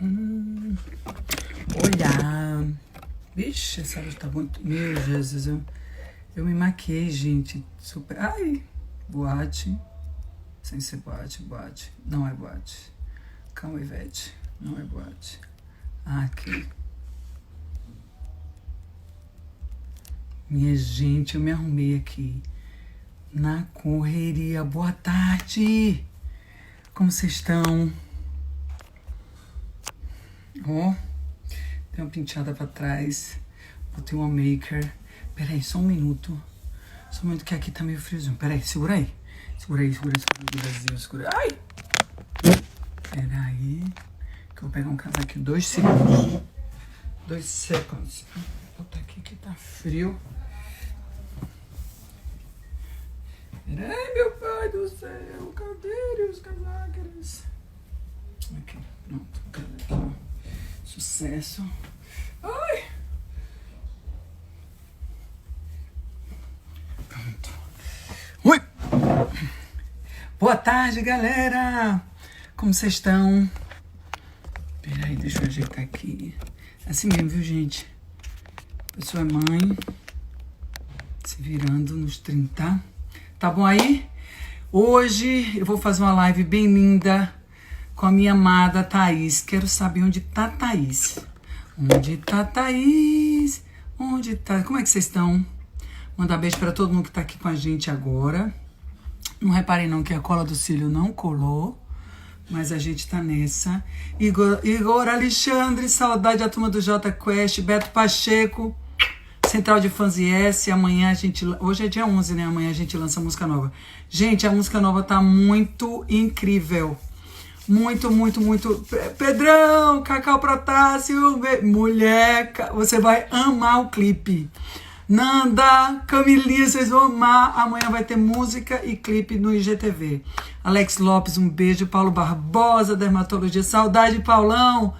Hum, olhar. Vixe, essa luz tá muito. Meu Jesus, eu me maquiei, gente. Super. Ai, boate. Sem ser boate, boate. Não é boate. Calma, Ivete. Não é boate. Aqui. Minha gente, eu me arrumei aqui. Na correria. Boa tarde. Como vocês estão? Ó. Tem uma penteada pra trás. Botei uma maker. Peraí, só um minuto. Só um minuto que aqui tá meio friozinho. Peraí, segura aí. Segura aí, Brasil, segura. Ai! Peraí. Que eu vou pegar um casaco 2 segundos. 2 segundos. Vou botar aqui que tá frio. Peraí, meu pai do céu. Cadê os casacos? Aqui, pronto. Cadê aqui, ó. Sucesso. Ai! Pronto. Ui! Boa tarde, galera! Como vocês estão? Peraí, deixa eu ajeitar aqui. Assim mesmo, viu, gente? A pessoa é mãe, se virando nos 30. Tá bom aí? Hoje eu vou fazer uma live bem linda com a minha amada Thaís. Quero saber onde tá Thaís. Onde tá Thaís? Onde tá? Como é que vocês estão? Mandar beijo para todo mundo que tá aqui com a gente agora. Não reparem não que a cola do cílio não colou, mas a gente tá nessa. Igor Alexandre, saudade da turma do J Quest, Beto Pacheco, Central de Fãs IS. Amanhã a gente... Hoje é dia 11, né? Amanhã a gente lança música nova. Gente, a música nova tá muito incrível. Muito, muito, muito. Pedrão, Cacau Protásio, mulher, você vai amar o clipe. Nanda, Camilinha, vocês vão amar. Amanhã vai ter música e clipe no IGTV. Alex Lopes, um beijo. Paulo Barbosa, dermatologia. Saudade, Paulão.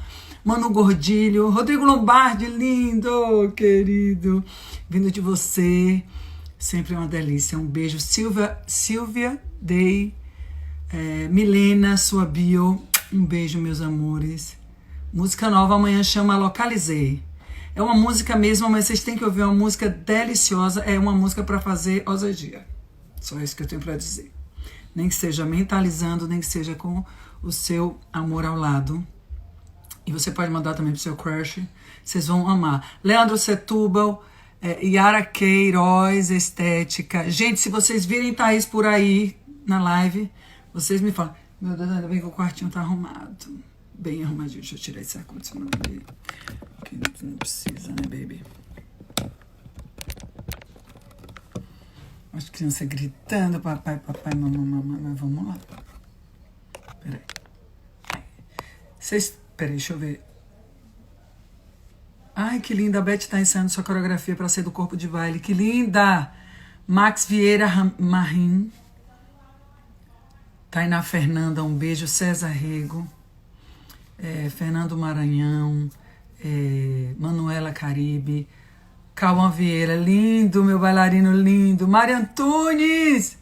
Mano Gordilho. Rodrigo Lombardi, lindo, querido. Vindo de você. Sempre uma delícia. Um beijo. Silvia Day. Milena, sua bio. Um beijo, meus amores. Música nova amanhã chama Localizei. É uma música mesmo, mas vocês têm que ouvir uma música deliciosa. É uma música para fazer ousadia. Só isso que eu tenho para dizer. Nem que seja mentalizando, nem que seja com o seu amor ao lado. E você pode mandar também pro seu crush. Vocês vão amar. Leandro Setúbal, Yara Queiroz, Estética. Gente, se vocês virem Thaís por aí na live, vocês me falam. Meu Deus, ainda bem que o quartinho tá arrumado. Bem arrumadinho. Deixa eu tirar esse ar-condicionado dele. Que não precisa, né, baby? As crianças gritando, papai, papai, mamãe, mas vamos lá. Peraí. Peraí, deixa eu ver. Ai, que linda. A Beth tá ensaiando sua coreografia para ser do corpo de baile. Que linda! Max Vieira Marim. Tainá Fernanda, um beijo. César Rego. Fernando Maranhão. Manuela Caribe, Cauã Vieira, lindo, meu bailarino lindo, Maria Antunes,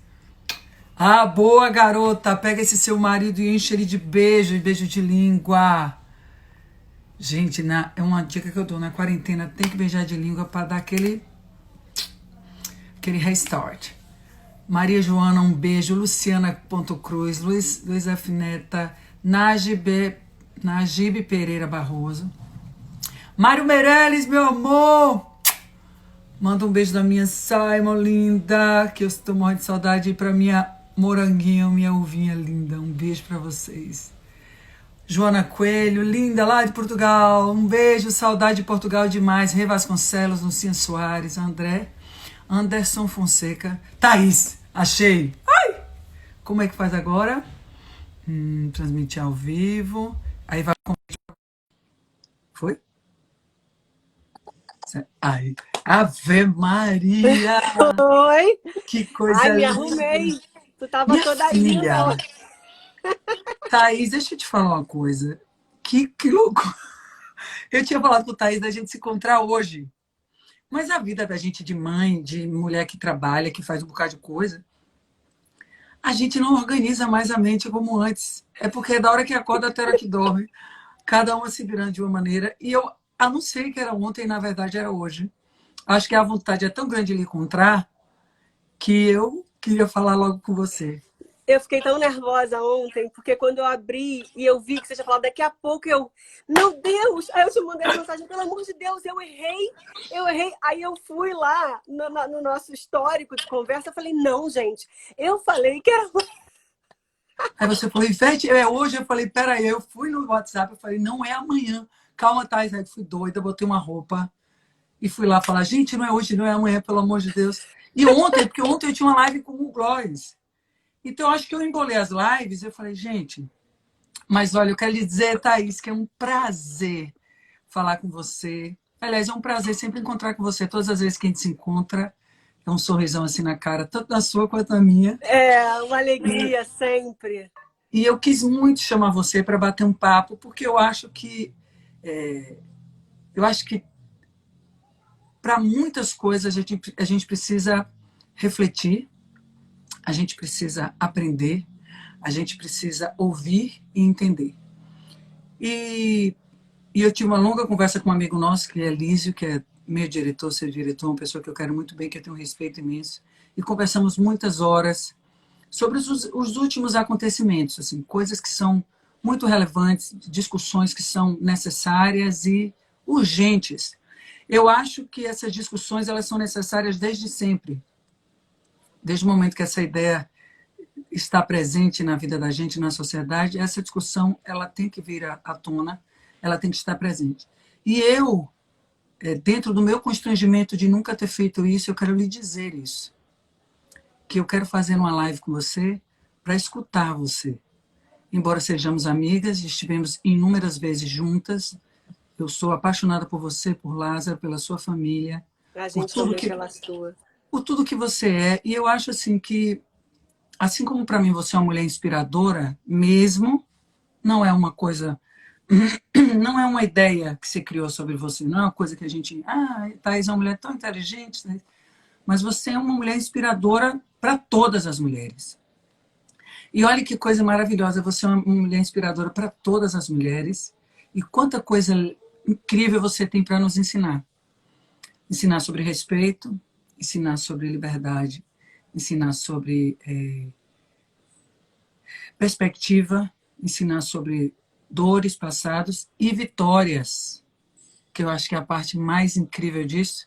boa garota, pega esse seu marido e enche ele de beijo de língua. Gente, é uma dica que eu dou na quarentena, tem que beijar de língua para dar aquele restart. Maria Joana, um beijo. Luciana Cruz, Luiz F. Neta, Najib Pereira Barroso. Mário Meirelles, meu amor! Manda um beijo da minha Simon, linda, que eu estou morrendo de saudade. Pra minha moranguinha, minha uvinha linda. Um beijo pra vocês. Joana Coelho, linda, lá de Portugal. Um beijo, saudade de Portugal demais. Rê Vasconcelos, Lucinha Soares, Anderson Fonseca. Thaís, achei. Ai! Como é que faz agora? Transmitir ao vivo. Aí vai... Foi? Ai, Ave Maria! Oi! Que coisa Ai, me linda! arrumei! Tu tava Minha toda filha! linda! Thaís, deixa eu te falar uma coisa. Que loucura! Eu tinha falado com o Thaís da gente se encontrar hoje. Mas a vida da gente de mãe, de mulher que trabalha, que faz um bocado de coisa, a gente não organiza mais a mente como antes. É porque é da hora que acorda até a hora que dorme. cada uma se virando de uma maneira. E eu anunciei que era ontem, e na verdade era hoje. Acho que a vontade é tão grande de lhe encontrar que eu queria falar logo com você. Eu fiquei tão nervosa ontem, porque quando eu abri e eu vi que você tinha falado daqui a pouco, meu Deus! Aí eu te mandei a mensagem, pelo amor de Deus, eu errei. Aí eu fui lá no nosso histórico de conversa, eu falei, não, gente, eu falei que era... Aí você falou, Ivete, é hoje? Eu falei, peraí, eu fui no WhatsApp, eu falei, não é amanhã. Calma, Thais, aí eu fui doida, botei uma roupa e fui lá falar, gente, não é hoje, não é amanhã, pelo amor de Deus. E ontem, porque ontem eu tinha uma live com o Glóris. Então, eu acho que eu embolei as lives, eu falei, gente, mas olha, eu quero lhe dizer, Thaís, que é um prazer falar com você. Aliás, é um prazer sempre encontrar com você. Todas as vezes que a gente se encontra, é um sorrisão assim na cara, tanto na sua quanto na minha. É, uma alegria sempre. E eu quis muito chamar você para bater um papo, porque eu acho que para muitas coisas a gente precisa refletir, a gente precisa aprender, a gente precisa ouvir e entender. E, e eu tive uma longa conversa com um amigo nosso, que é Lísio, que é meu diretor, seu diretor, uma pessoa que eu quero muito bem, que eu tenho um respeito imenso. E conversamos muitas horas sobre os últimos acontecimentos, assim, coisas que são muito relevantes, discussões que são necessárias e urgentes. Eu acho que essas discussões elas são necessárias desde sempre, desde o momento que essa ideia está presente na vida da gente, na sociedade, essa discussão ela tem que vir à tona, ela tem que estar presente. E eu, dentro do meu constrangimento de nunca ter feito isso, eu quero lhe dizer isso, que eu quero fazer uma live com você para escutar você. Embora sejamos amigas, estivemos inúmeras vezes juntas, eu sou apaixonada por você, por Lázaro, pela sua família, A por gente tudo também que, pela sua. por tudo que você é. E eu acho assim que, assim como para mim você é uma mulher inspiradora, mesmo, não é uma coisa, não é uma ideia que se criou sobre você, não é uma coisa que a gente, Thaís é uma mulher tão inteligente, né? Mas você é uma mulher inspiradora para todas as mulheres. E olha que coisa maravilhosa, você é uma mulher inspiradora para todas as mulheres. E quanta coisa incrível você tem para nos ensinar. Ensinar sobre respeito, ensinar sobre liberdade, ensinar sobre perspectiva, ensinar sobre dores passados e vitórias, que eu acho que é a parte mais incrível disso,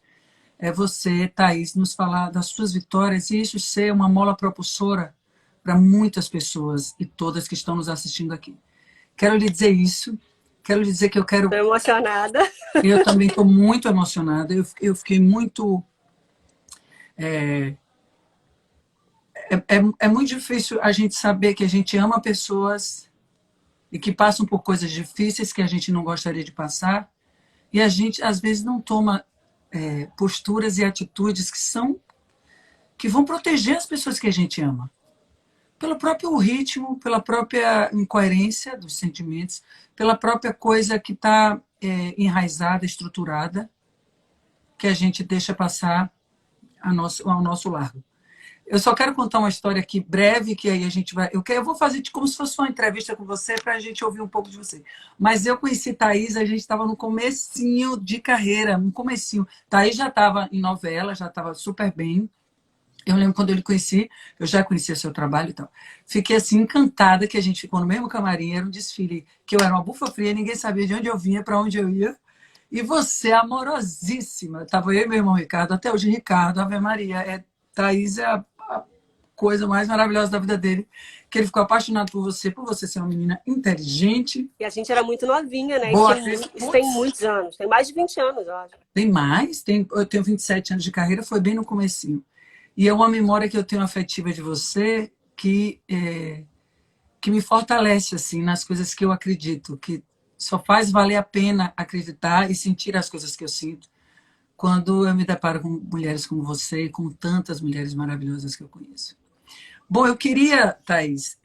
é você, Thaís, nos falar das suas vitórias e isso ser uma mola propulsora para muitas pessoas e todas que estão nos assistindo aqui. Quero lhe dizer isso, quero lhe dizer que eu quero... Estou emocionada. Eu também estou muito emocionada, eu fiquei muito... É muito difícil a gente saber que a gente ama pessoas e que passam por coisas difíceis que a gente não gostaria de passar e a gente, às vezes, não toma posturas e atitudes que vão proteger as pessoas que a gente ama. Pelo próprio ritmo, pela própria incoerência dos sentimentos, pela própria coisa que está enraizada, estruturada, que a gente deixa passar ao nosso largo. Eu só quero contar uma história aqui breve, que aí a gente vai... Eu vou fazer como se fosse uma entrevista com você para a gente ouvir um pouco de você. Mas eu conheci Thaís, a gente estava no comecinho de carreira, no comecinho. Thaís já estava em novela, já estava super bem. Eu lembro quando eu lhe conheci, eu já conhecia seu trabalho e tal. Fiquei assim encantada que a gente ficou no mesmo camarim, era um desfile, que eu era uma bufa fria, ninguém sabia de onde eu vinha, para onde eu ia. E você, amorosíssima. Estava eu e meu irmão Ricardo, até hoje Ricardo, Ave Maria. Thaís é a coisa mais maravilhosa da vida dele, que ele ficou apaixonado por você ser uma menina inteligente. E a gente era muito novinha, né? Boa, Isso tem muitos anos, tem mais de 20 anos, eu acho. Tem mais, eu tenho 27 anos de carreira, foi bem no comecinho. E é uma memória que eu tenho afetiva de você que me fortalece assim nas coisas que eu acredito, que só faz valer a pena acreditar e sentir as coisas que eu sinto quando eu me deparo com mulheres como você e com tantas mulheres maravilhosas que eu conheço. Bom, eu queria, Thaís,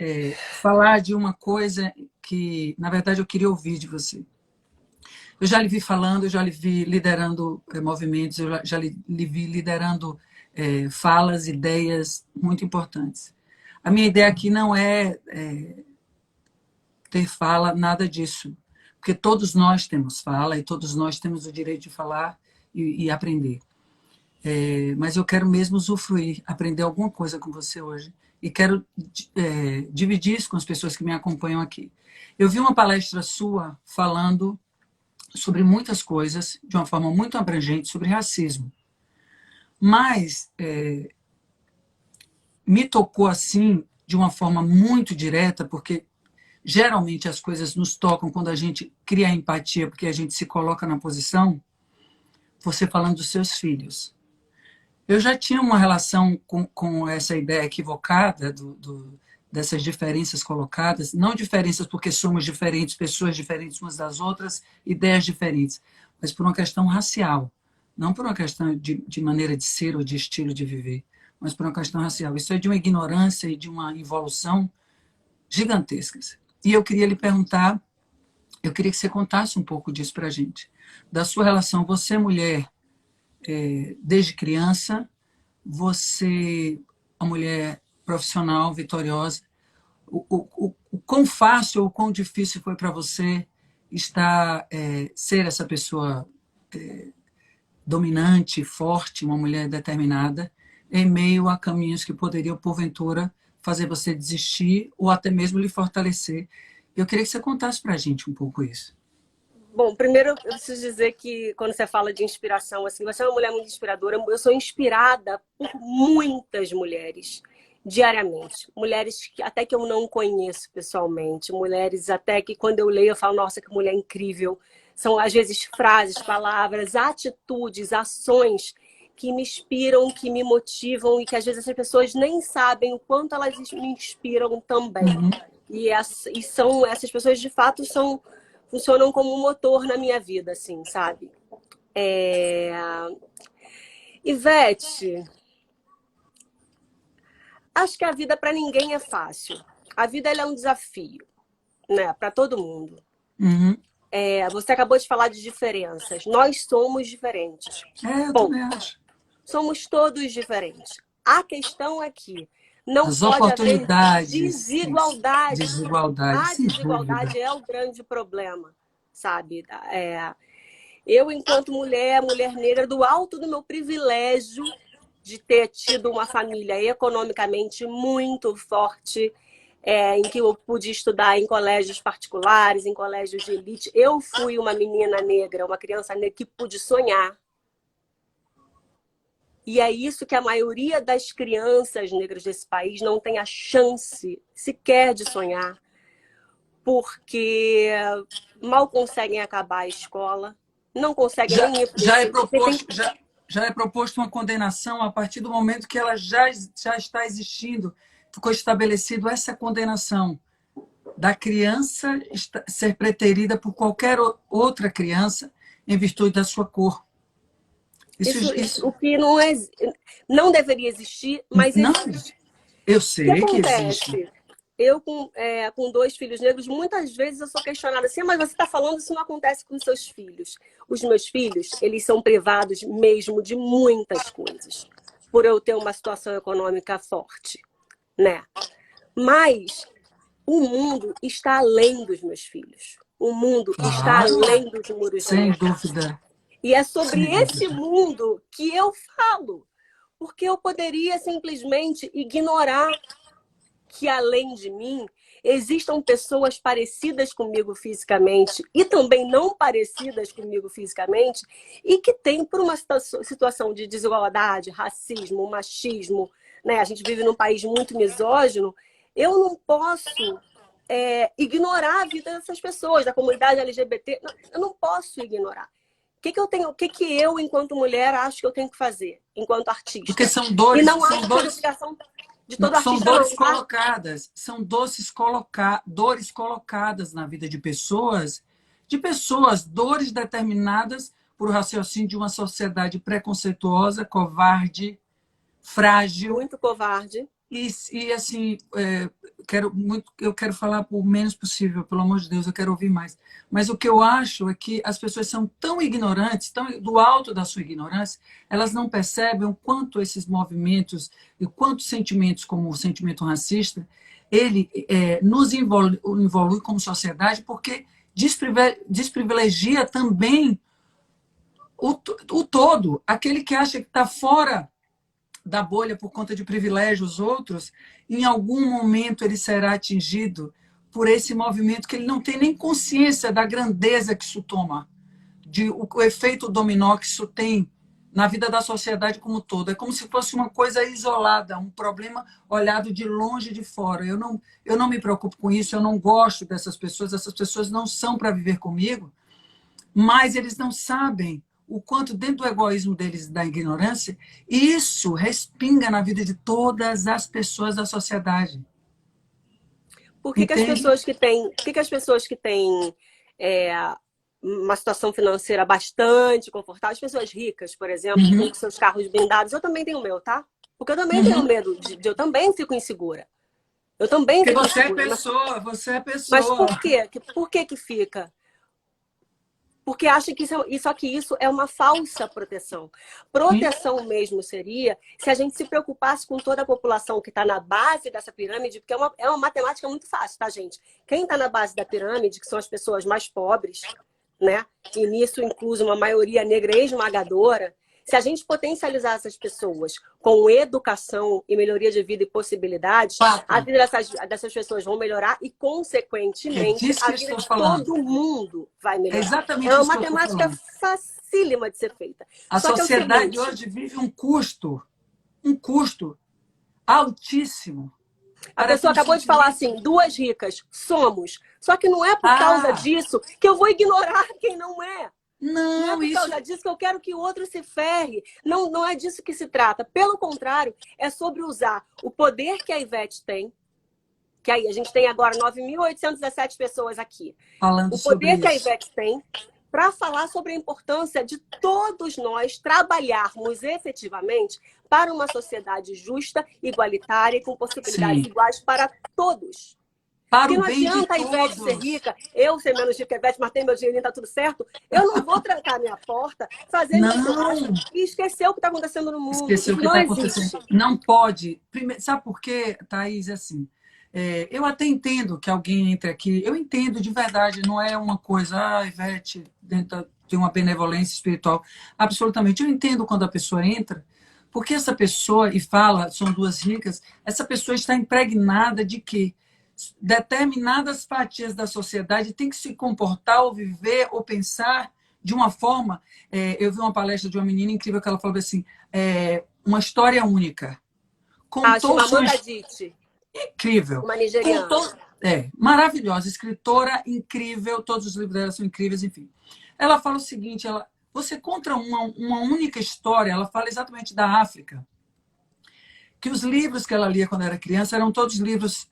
falar de uma coisa que, na verdade, eu queria ouvir de você. Eu já lhe vi falando, eu já lhe vi liderando movimentos, eu já lhe vi liderando falas, ideias muito importantes. A minha ideia aqui não é ter fala, nada disso. porque todos nós temos fala e todos nós temos o direito de falar e aprender. Mas eu quero mesmo usufruir, aprender alguma coisa com você hoje. E quero dividir isso com as pessoas que me acompanham aqui. Eu vi uma palestra sua falando sobre muitas coisas, de uma forma muito abrangente, sobre racismo. Mas me tocou assim, de uma forma muito direta, porque geralmente as coisas nos tocam quando a gente cria empatia, porque a gente se coloca na posição, você falando dos seus filhos. Eu já tinha uma relação com essa ideia equivocada dessas diferenças colocadas, não diferenças porque somos diferentes, pessoas diferentes umas das outras, ideias diferentes, mas por uma questão racial, não por uma questão de maneira de ser ou de estilo de viver, mas por uma questão racial. Isso é de uma ignorância e de uma involução gigantescas. E eu queria lhe perguntar, eu queria que você contasse um pouco disso para a gente, da sua relação, você mulher, desde criança, você, a mulher profissional, vitoriosa, o quão fácil ou quão difícil foi para você ser essa pessoa dominante, forte, uma mulher determinada, em meio a caminhos que poderiam, porventura, fazer você desistir ou até mesmo lhe fortalecer. Eu queria que você contasse para a gente um pouco isso. Bom, primeiro eu preciso dizer que quando você fala de inspiração, assim, você é uma mulher muito inspiradora. Eu sou inspirada por muitas mulheres, diariamente. Mulheres até que eu não conheço pessoalmente. Mulheres até que quando eu leio eu falo, nossa, que mulher incrível. São às vezes frases, palavras, atitudes, ações que me inspiram, que me motivam e que às vezes essas pessoas nem sabem o quanto elas me inspiram também. Uhum. E essas pessoas de fato funcionam como um motor na minha vida, assim, sabe? Ivete, acho que a vida para ninguém é fácil. A vida ela é um desafio, né? Para todo mundo. Uhum. Você acabou de falar de diferenças. Nós somos diferentes. Eu Bom, também acho. somos todos diferentes. A questão é que não As pode haver oportunidades, desigualdade. desigualdade, A sem desigualdade dúvida. é o grande problema, sabe? Eu, enquanto mulher negra, do alto do meu privilégio de ter tido uma família economicamente muito forte, em que eu pude estudar em colégios particulares, em colégios de elite. Eu fui uma menina negra, uma criança negra que pude sonhar. E é isso que a maioria das crianças negras desse país não tem a chance sequer de sonhar, porque mal conseguem acabar a escola, não conseguem nem ir para já é proposto uma condenação a partir do momento que ela já está existindo, ficou estabelecido essa condenação da criança ser preterida por qualquer outra criança em virtude da sua cor. Isso o que não deveria existir, mas não, existe. eu sei O que que acontece? existe. Eu, com 2 filhos negros, muitas vezes eu sou questionada assim, mas você está falando isso não acontece com seus filhos. Os meus filhos, eles são privados mesmo de muitas coisas, por eu ter uma situação econômica forte, né? Mas o mundo está além dos meus filhos. O mundo está além dos muros da minha casa. Sem dúvida. E é sobre esse mundo que eu falo. Porque eu poderia simplesmente ignorar que, além de mim, existam pessoas parecidas comigo fisicamente e também não parecidas comigo fisicamente e que têm, por uma situação de desigualdade, racismo, machismo, né? A gente vive num país muito misógino. Eu não posso ignorar a vida dessas pessoas, da comunidade LGBT. Eu não posso ignorar. O que eu, enquanto mulher, acho que eu tenho que fazer, enquanto artista? Porque são dores, e não acho que é obrigação de todo são artista, dores não, colocadas, são dores colocadas na vida de pessoas, dores determinadas por raciocínio de uma sociedade preconceituosa, covarde, frágil. Muito covarde. E assim, eu quero falar o menos possível, pelo amor de Deus, eu quero ouvir mais. Mas o que eu acho é que as pessoas são tão ignorantes, do alto da sua ignorância, elas não percebem o quanto esses movimentos e quantos sentimentos, como o sentimento racista, ele nos evolui como sociedade, porque desprivilegia também o todo. Aquele que acha que está fora da bolha por conta de privilégios outros, em algum momento ele será atingido por esse movimento que ele não tem nem consciência da grandeza que isso toma, o efeito dominó que isso tem na vida da sociedade como um todo. É como se fosse uma coisa isolada, um problema olhado de longe de fora. Eu não me preocupo com isso, eu não gosto dessas pessoas, essas pessoas não são para viver comigo, mas eles não sabem o quanto dentro do egoísmo deles, da ignorância, isso respinga na vida de todas as pessoas da sociedade. Por que as pessoas que têm, uma situação financeira bastante confortável, as pessoas ricas, por exemplo, com seus carros blindados, eu também tenho o meu, tá? Porque eu também tenho medo, eu também fico insegura. Eu também Porque fico você insegura. é pessoa, você é pessoa. Mas por quê? Por que fica? Porque acha que isso é uma falsa proteção. Proteção mesmo seria se a gente se preocupasse com toda a população que está na base dessa pirâmide, porque é uma matemática muito fácil, tá, gente? Quem está na base da pirâmide, que são as pessoas mais pobres, né? E nisso inclui uma maioria negra esmagadora. Se a gente potencializar essas pessoas com educação e melhoria de vida e possibilidades, a vida dessas pessoas vão melhorar e, consequentemente, a vida de todo mundo vai melhorar. É exatamente uma isso que eu tô matemática falando. facílima de ser feita. A sociedade hoje vive um custo altíssimo. A pessoa acabou de falar assim, duas ricas, somos. Só que não é por causa disso que eu vou ignorar quem não é. Não é por causa disso que eu quero que o outro se ferre. Não é disso que se trata. Pelo contrário, é sobre usar o poder que a Ivete tem, que aí a gente tem agora 9.817 pessoas aqui. Falando o poder que a isso. Ivete tem para falar sobre a importância de todos nós trabalharmos efetivamente para uma sociedade justa, igualitária e com possibilidades iguais para todos. Porque não adianta a Ivete ser rica, eu ser menos rica que a Ivete, mas ter meu dinheirinho, tá tudo certo. Eu não vou trancar minha porta, fazer meu churrasco e esquecer o que está acontecendo no mundo. Esquecer o que está acontecendo. Não pode. Primeiro, sabe por quê, Thaís? Assim, eu até entendo que alguém entre aqui, eu entendo de verdade, não é uma coisa, Ivete, dentro de uma benevolência espiritual. Absolutamente. Eu entendo quando a pessoa entra, porque essa pessoa, e fala, são duas ricas, essa pessoa está impregnada de quê? Determinadas fatias da sociedade têm que se comportar ou viver ou pensar de uma forma. Eu vi uma palestra de uma menina incrível que ela falou assim: uma história única. Contou Amanda Ditti. Incrível. Uma nigeriana. Maravilhosa, escritora incrível, todos os livros dela são incríveis, enfim. Ela fala o seguinte: você conta uma única história, ela fala exatamente da África. Que os livros que ela lia quando era criança eram todos livros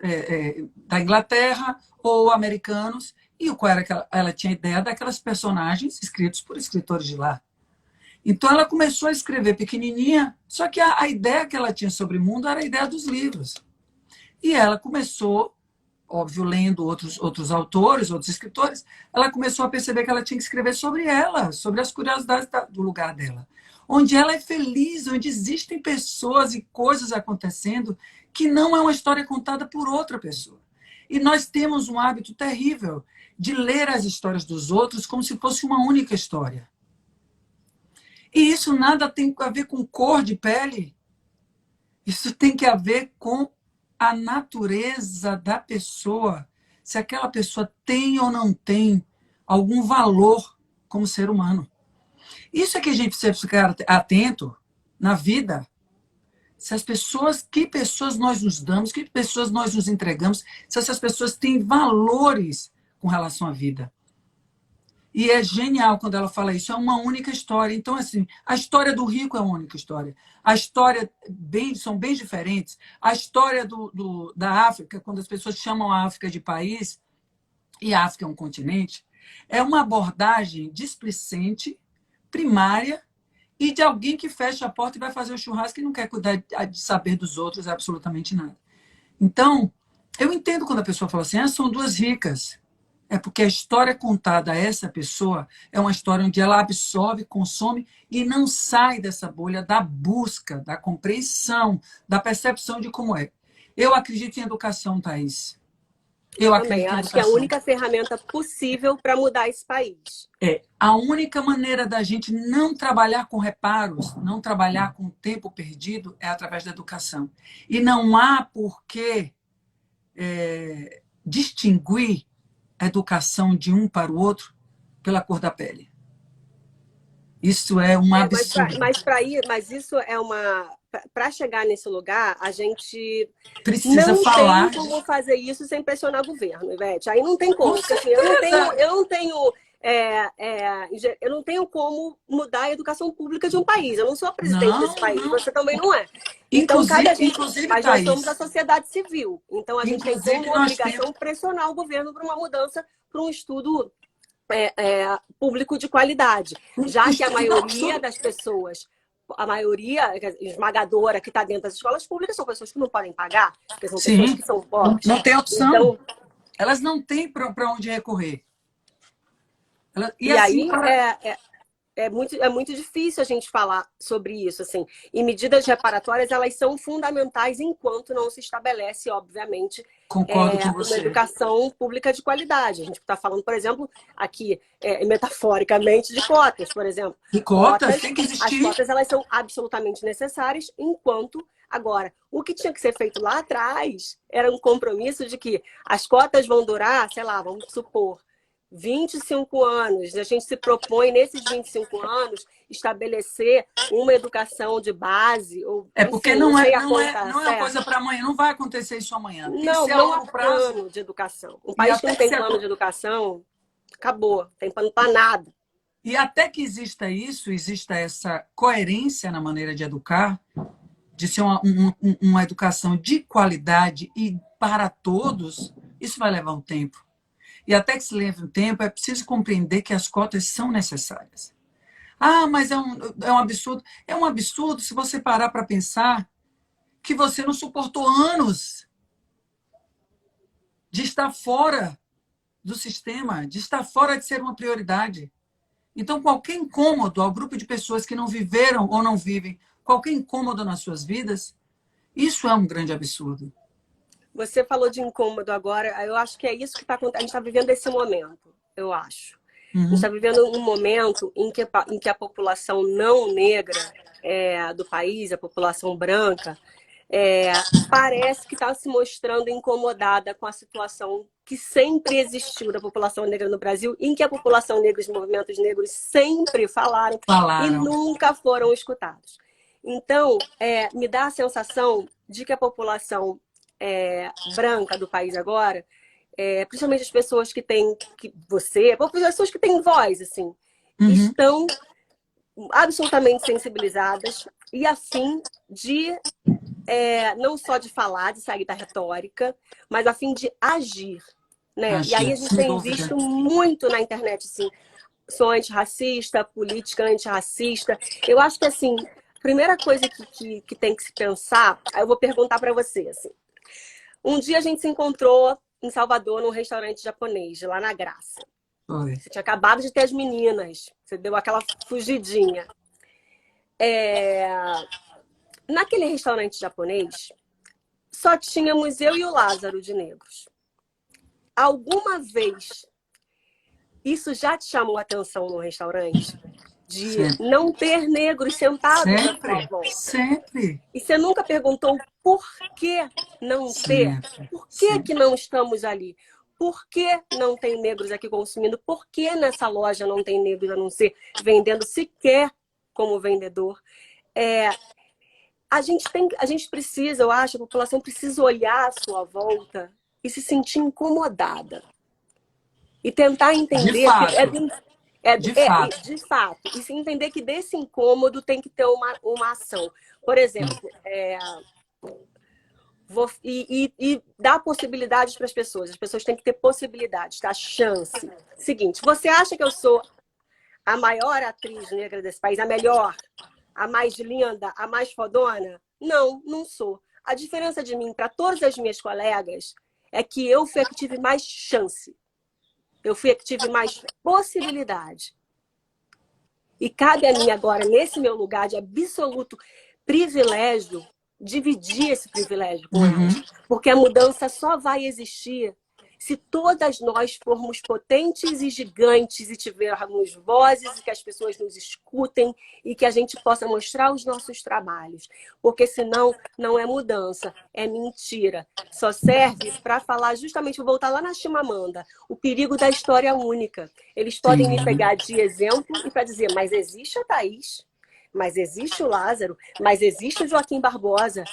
da Inglaterra ou americanos, e o qual era que ela tinha ideia daquelas personagens escritos por escritores de lá. Então ela começou a escrever pequenininha, só que a ideia que ela tinha sobre o mundo era a ideia dos livros. E ela começou, óbvio, lendo outros autores, outros escritores, ela começou a perceber que ela tinha que escrever sobre ela, sobre as curiosidades do lugar dela. Onde ela é feliz, onde existem pessoas e coisas acontecendo que não é uma história contada por outra pessoa. E nós temos um hábito terrível de ler as histórias dos outros como se fosse uma única história. E isso nada tem a ver com cor de pele. Isso tem que ver com a natureza da pessoa. Se aquela pessoa tem ou não tem algum valor como ser humano. Isso é que a gente precisa ficar atento na vida. Que pessoas nós nos damos, que pessoas nós nos entregamos, se essas pessoas têm valores com relação à vida. E é genial quando ela fala isso, é uma única história. Então, assim, a história do rico é uma única história. A história são bem diferentes. A história da África, quando as pessoas chamam a África de país, e a África é um continente, é uma abordagem displicente, primária, e de alguém que fecha a porta e vai fazer o churrasco e não quer cuidar de saber dos outros absolutamente nada. Então, eu entendo quando a pessoa fala assim, são duas ricas. É porque a história contada a essa pessoa é uma história onde ela absorve, consome e não sai dessa bolha da busca, da compreensão, da percepção de como é. Eu acredito em educação, Thaís. Eu Também acredito em acho que é a educação. única ferramenta possível para mudar esse país. A única maneira da gente não trabalhar com reparos, não trabalhar com tempo perdido, é através da educação. E não há por que distinguir a educação de um para o outro pela cor da pele. Isso é um absurdo. Mas isso é uma. Para chegar nesse lugar, a gente Precisa não tem falar. como fazer isso sem pressionar o governo, Ivete. Aí não tem como. Com Porque, assim, certeza. eu não tenho como mudar a educação pública de um país. Eu não sou a presidente desse Não, país, não. você também não é. Então, cabe a gente. Inclusive, Mas nós somos a Thaís, sociedade civil. Então, a gente tem inclusive como nós temos. obrigação pressionar o governo para uma mudança, para um estudo público de qualidade. Já que a maioria das pessoas, a maioria esmagadora que está dentro das escolas públicas são pessoas que não podem pagar, porque são pessoas Sim, que são pobres. não tem opção. Então, Elas não têm para onde recorrer. E e assim, aí é muito difícil a gente falar sobre isso, assim. E medidas reparatórias, elas são fundamentais enquanto não se estabelece, obviamente, concordo com uma você. educação pública de qualidade. A gente está falando, por exemplo, aqui, metaforicamente, de cotas, por exemplo. E cotas tem que As existir. cotas, elas são absolutamente necessárias, enquanto... Agora, o que tinha que ser feito lá atrás era um compromisso de que as cotas vão durar, sei lá, vamos supor, 25 anos. A gente se propõe, nesses 25 anos, estabelecer uma educação de base, ou, Porque enfim, não sei a não conta é uma coisa certa. para amanhã. Não vai acontecer isso amanhã. Tem que Não, ser a não há longo prazo. plano de educação. Um E país que até não que, tem plano de educação, acabou. Tem plano para nada. e até que exista isso, exista essa coerência na maneira de educar, de ser uma educação de qualidade e para todos, isso vai levar um tempo. E até que se leve um tempo, é preciso compreender que as cotas são necessárias. Ah, mas é um absurdo. É um absurdo se você parar para pensar que você não suportou anos de estar fora do sistema, de estar fora de ser uma prioridade. Então, qualquer incômodo ao grupo de pessoas que não viveram ou não vivem, qualquer incômodo nas suas vidas, isso é um grande absurdo. Você falou de incômodo agora. Eu acho que é isso que está acontecendo. A gente está vivendo esse momento, eu acho. A gente está vivendo um momento em que a população não negra do país, a população branca, parece que está se mostrando incomodada com a situação que sempre existiu da população negra no Brasil, em que a população negra e os movimentos negros sempre falaram e nunca foram escutados. Então, me dá a sensação de que a população branca do país agora, principalmente as pessoas que têm, pessoas que têm voz, assim, estão absolutamente sensibilizadas e afim de não só de falar, de sair da retórica, mas a fim de agir, né? E aí a gente tem visto muito na internet, assim, sou antirracista, política antirracista. Eu acho que, assim, a primeira coisa que tem que se pensar, aí eu vou perguntar para você, assim. Um dia a gente se encontrou em Salvador, num restaurante japonês, lá na Graça. Oi. Você tinha acabado de ter as meninas, você deu aquela fugidinha. Naquele restaurante japonês, só tínhamos eu e o Lázaro de negros. Alguma vez isso já te chamou a atenção no restaurante? De não ter negros sentados na sua volta? Sempre. E você nunca perguntou por que não ter? Por que não estamos ali? Por que não tem negros aqui consumindo? Por que nessa loja não tem negros a não ser vendendo sequer como vendedor? A gente precisa, eu acho, a população precisa olhar à sua volta e se sentir incomodada. E tentar entender de fato. De fato. E se entender que desse incômodo tem que ter uma ação. Por exemplo, e dar possibilidades para as pessoas. As pessoas têm que ter possibilidades, tá? Chance. Seguinte, você acha que eu sou a maior atriz negra desse país, a melhor, a mais linda, a mais fodona? Não, não sou. A diferença de mim para todas as minhas colegas é que eu fui a que tive mais chance. Eu fui a que tive mais possibilidade. E cabe a mim agora, nesse meu lugar de absoluto privilégio, dividir esse privilégio com elas. Porque a mudança só vai existir Se todas nós formos potentes e gigantes e tivermos vozes e que as pessoas nos escutem e que a gente possa mostrar os nossos trabalhos. Porque senão não é mudança, é mentira. Só serve para falar justamente, vou voltar lá na Chimamanda, o perigo da história única. Eles podem me Sim. pegar de exemplo e para dizer, mas existe a Thaís, mas existe o Lázaro, mas existe o Joaquim Barbosa.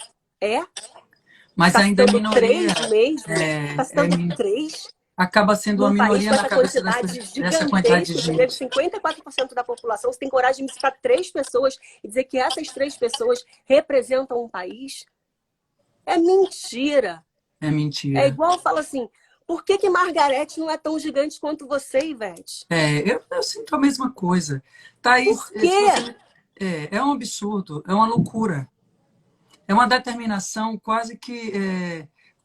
Mas Está ainda é citando minoria. três mesmo? Está É, é, citando três? acaba sendo uma Num país minoria com na essa cabeça quantidade dessa quantidade de gigantesca, que teve gente. 54% da população, você tem coragem de citar três pessoas e dizer que essas três pessoas representam um país? É mentira. É É mentira. igual fala assim, por que Margarete não é tão gigante quanto você, Ivete? Eu sinto a mesma coisa. Thaís, Por quê? se você, é um absurdo, é uma loucura. É uma determinação quase que,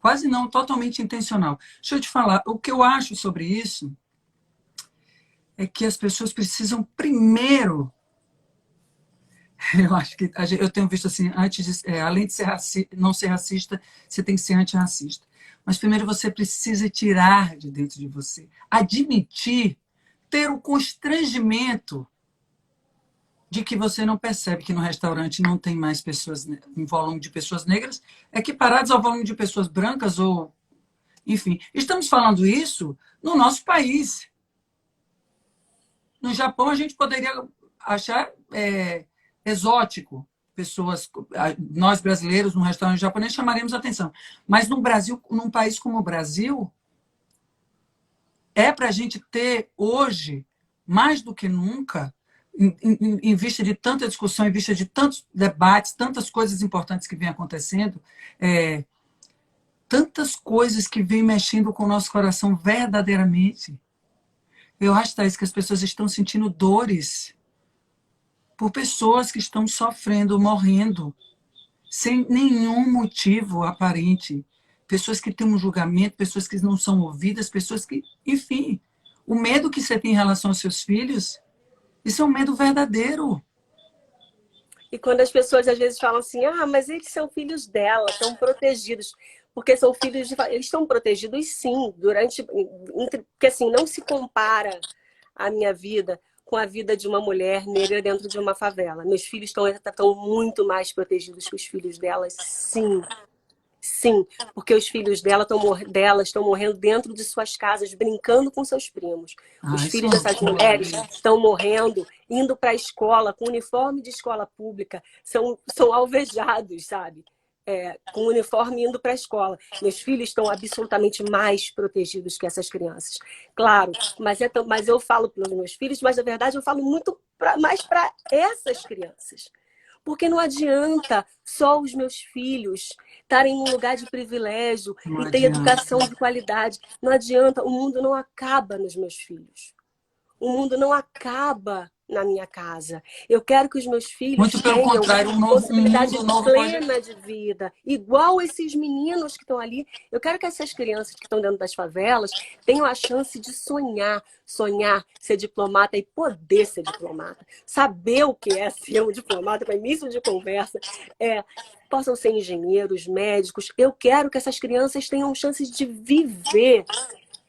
quase não, totalmente intencional. Deixa eu te falar, o que eu acho sobre isso é que as pessoas precisam primeiro, eu acho que eu tenho visto assim, antes de, além de ser não ser racista, você tem que ser antirracista. Mas primeiro você precisa tirar de dentro de você, admitir, ter o constrangimento de que você não percebe que no restaurante não tem mais pessoas em volume de pessoas negras, equiparados ao volume de pessoas brancas ou, enfim. Estamos falando isso no nosso país. No Japão a gente poderia achar exótico pessoas, nós brasileiros no restaurante japonês chamaríamos atenção. Mas no Brasil, num país como o Brasil, é para a gente ter hoje, mais do que nunca, em vista de tanta discussão, em vista de tantos debates, tantas coisas importantes que vêm acontecendo, tantas coisas que vêm mexendo com o nosso coração verdadeiramente. Eu acho, Thaís, que as pessoas estão sentindo dores por pessoas que estão sofrendo, morrendo, sem nenhum motivo aparente. Pessoas que têm um julgamento, pessoas que não são ouvidas, pessoas que, enfim, o medo que você tem em relação aos seus filhos, isso é um medo verdadeiro. E quando as pessoas às vezes falam assim, mas eles são filhos dela, estão protegidos. Porque são filhos de... Eles estão protegidos, sim, porque assim, não se compara a minha vida com a vida de uma mulher negra dentro de uma favela. Meus filhos estão muito mais protegidos que os filhos delas, sim. Sim, porque os filhos delas estão morrendo dentro de suas casas, brincando com seus primos. Os Isso é filhos uma dessas loucura, mulheres gente. estão morrendo, indo para a escola, com uniforme de escola pública, são alvejados, sabe? Com uniforme indo para a escola. Meus filhos estão absolutamente mais protegidos que essas crianças. Claro, mas eu falo pelos meus filhos, mas na verdade eu falo muito mais para essas crianças. Porque não adianta só os meus filhos estarem num lugar de privilégio Não e ter adianta. educação de qualidade. Não adianta, o mundo não acaba nos meus filhos. O mundo não acaba na minha casa. Eu quero que os meus filhos Muito pelo tenham contrário, um possibilidade mundo novo pode. plena de vida, igual esses meninos que estão ali. Eu quero que essas crianças que estão dentro das favelas tenham a chance de sonhar, ser diplomata e poder ser diplomata. Saber o que é ser um diplomata, para início de conversa, possam ser engenheiros, médicos. Eu quero que essas crianças tenham chances de viver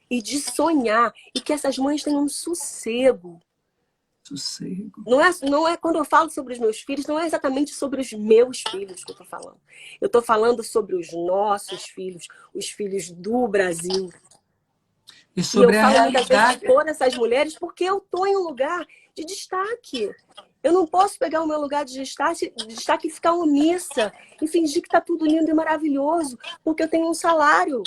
e de sonhar, e que essas mães tenham um sossego. Sossego. Não é quando eu falo sobre os meus filhos, não é exatamente sobre os meus filhos que eu estou falando. Eu estou falando sobre os nossos filhos, os filhos do Brasil. E E eu sobre a falo muitas vezes realidade. por essas mulheres porque eu estou em um lugar de destaque. Eu não posso pegar o meu lugar de destaque e ficar omissa e fingir que está tudo lindo e maravilhoso, porque eu tenho um salário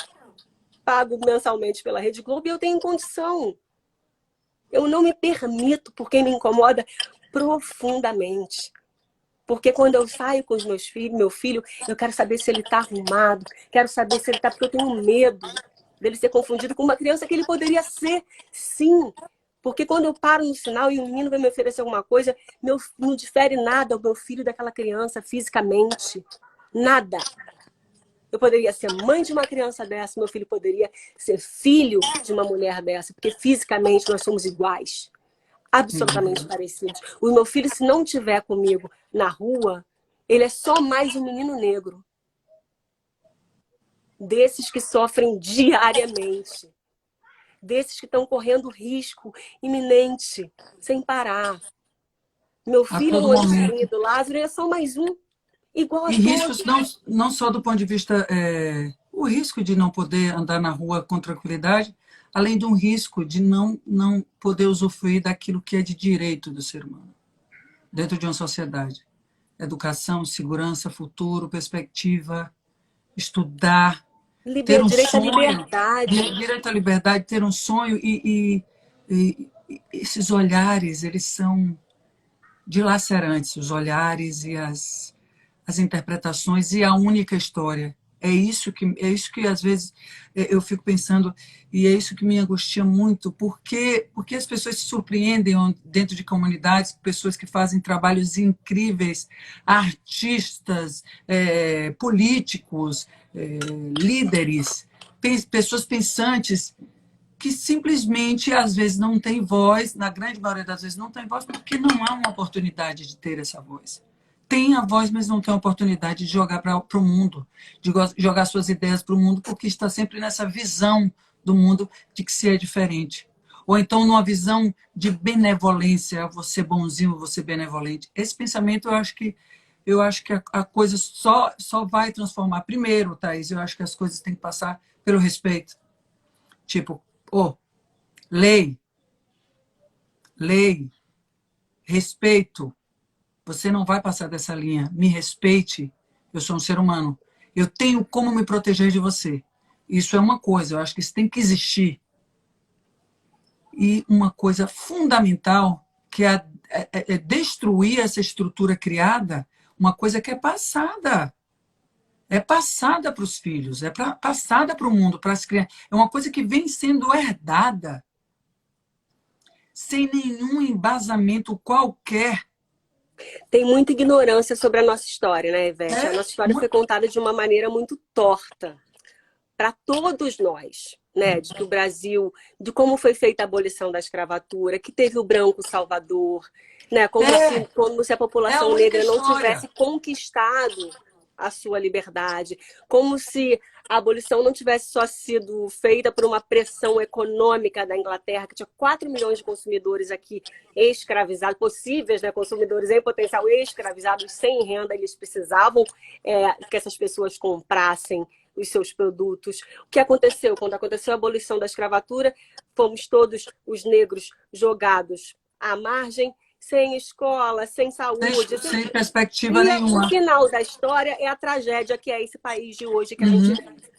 pago mensalmente pela Rede Globo e eu tenho condição. Eu não me permito, porque me incomoda profundamente. Porque quando eu saio com os meus filhos, meu filho, eu quero saber se ele está arrumado, quero saber se ele está, porque eu tenho medo dele ser confundido com uma criança que ele poderia ser, sim. Porque quando eu paro no sinal e o menino vai me oferecer alguma coisa, não difere nada o meu filho daquela criança fisicamente. Nada. Eu poderia ser mãe de uma criança dessa, meu filho poderia ser filho de uma mulher dessa, porque fisicamente nós somos iguais, absolutamente parecidos. O meu filho, se não estiver comigo na rua, ele é só mais um menino negro. Desses que sofrem diariamente. desses que estão correndo risco iminente, sem parar. Meu A filho, todo o anjo momento. caído, Lázaro, é só mais um, igual a E riscos todos. não só do ponto de vista, o risco de não poder andar na rua com tranquilidade, além de um risco de não poder usufruir daquilo que é de direito do ser humano, dentro de uma sociedade. Educação, segurança, futuro, perspectiva, estudar, ter um Direito à sonho, liberdade. direito à liberdade, ter um sonho e esses olhares, eles são dilacerantes, os olhares e as interpretações e a única história. É isso que às vezes eu fico pensando, e é isso que me angustia muito, porque as pessoas se surpreendem dentro de comunidades, pessoas que fazem trabalhos incríveis, artistas, políticos, líderes, pessoas pensantes, que simplesmente às vezes não têm voz, na grande maioria das vezes não tem voz, porque não há uma oportunidade de ter essa voz. Tem a voz, mas não tem a oportunidade de jogar para o mundo, de jogar suas ideias para o mundo, porque está sempre nessa visão do mundo de que se é diferente. Ou então numa visão de benevolência, você bonzinho, você benevolente. Esse pensamento eu acho que a coisa só vai transformar. Primeiro, Thaís, eu acho que as coisas têm que passar pelo respeito. Tipo, lei, lei, respeito. Você não vai passar dessa linha. Me respeite. Eu sou um ser humano. Eu tenho como me proteger de você. Isso é uma coisa, eu acho que isso tem que existir. E uma coisa fundamental, que é destruir essa estrutura criada, uma coisa que é passada. É passada para os filhos, passada para o mundo, para as crianças. É uma coisa que vem sendo herdada sem nenhum embasamento qualquer. Tem muita ignorância sobre a nossa história, né, Ivete? A É, nossa história foi contada de uma maneira muito torta para todos nós, né? De que o Brasil, de como foi feita a abolição da escravatura, que teve o branco salvador, né? Como se a é a população única negra não história. tivesse conquistado a sua liberdade, como se a abolição não tivesse só sido feita por uma pressão econômica da Inglaterra, que tinha 4 milhões de consumidores aqui escravizados, possíveis, né, consumidores em potencial escravizados sem renda, eles precisavam que essas pessoas comprassem os seus produtos. O que aconteceu? Quando aconteceu a abolição da escravatura, fomos todos os negros jogados à margem, sem escola, sem saúde. Sem perspectiva E o nenhuma. final da história é a tragédia que é esse país de hoje que a gente Uhum. vive.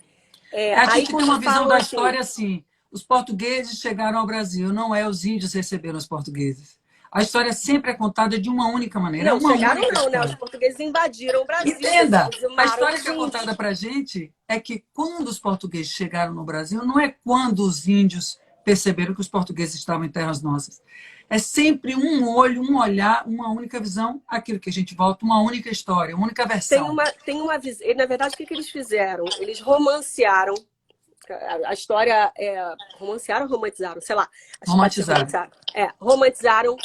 É, A aí gente tem quando uma visão falam da assim, história assim: os portugueses chegaram ao Brasil, não é os índios receberam os portugueses. A história sempre é contada de uma única maneira, é não, uma chegaram única não, né? Os história. portugueses invadiram o Brasil, Entenda, a dizimaram história os que é índios. contada para a gente é que quando os portugueses chegaram no Brasil, não é quando os índios perceberam que os portugueses estavam em terras nossas. É sempre um olho, um olhar, uma única visão, aquilo que a gente volta, uma única história, uma única versão. Tem uma visão. Na verdade, o que eles fizeram? Eles romancearam a história. Romancearam ou romantizaram? Sei lá. Acho que pode ser Romantizado. romantizaram. Romantizaram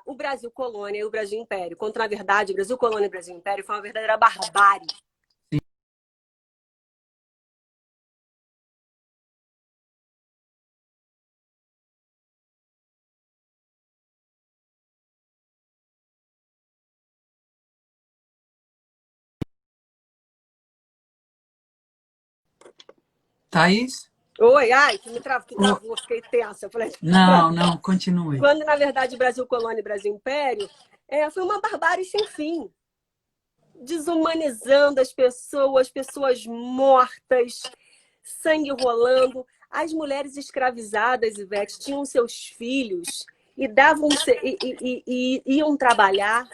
o Brasil colônia e o Brasil império. Quando, na verdade, o Brasil colônia e o Brasil império foi uma verdadeira barbárie. Thaís? Oi, ai, que travou, fiquei tensa. Eu falei, Não, continue. quando, na verdade, Brasil colônia e Brasil império, foi uma barbárie sem fim. Desumanizando as pessoas mortas, sangue rolando. As mulheres escravizadas, Ivete, tinham seus filhos e iam trabalhar,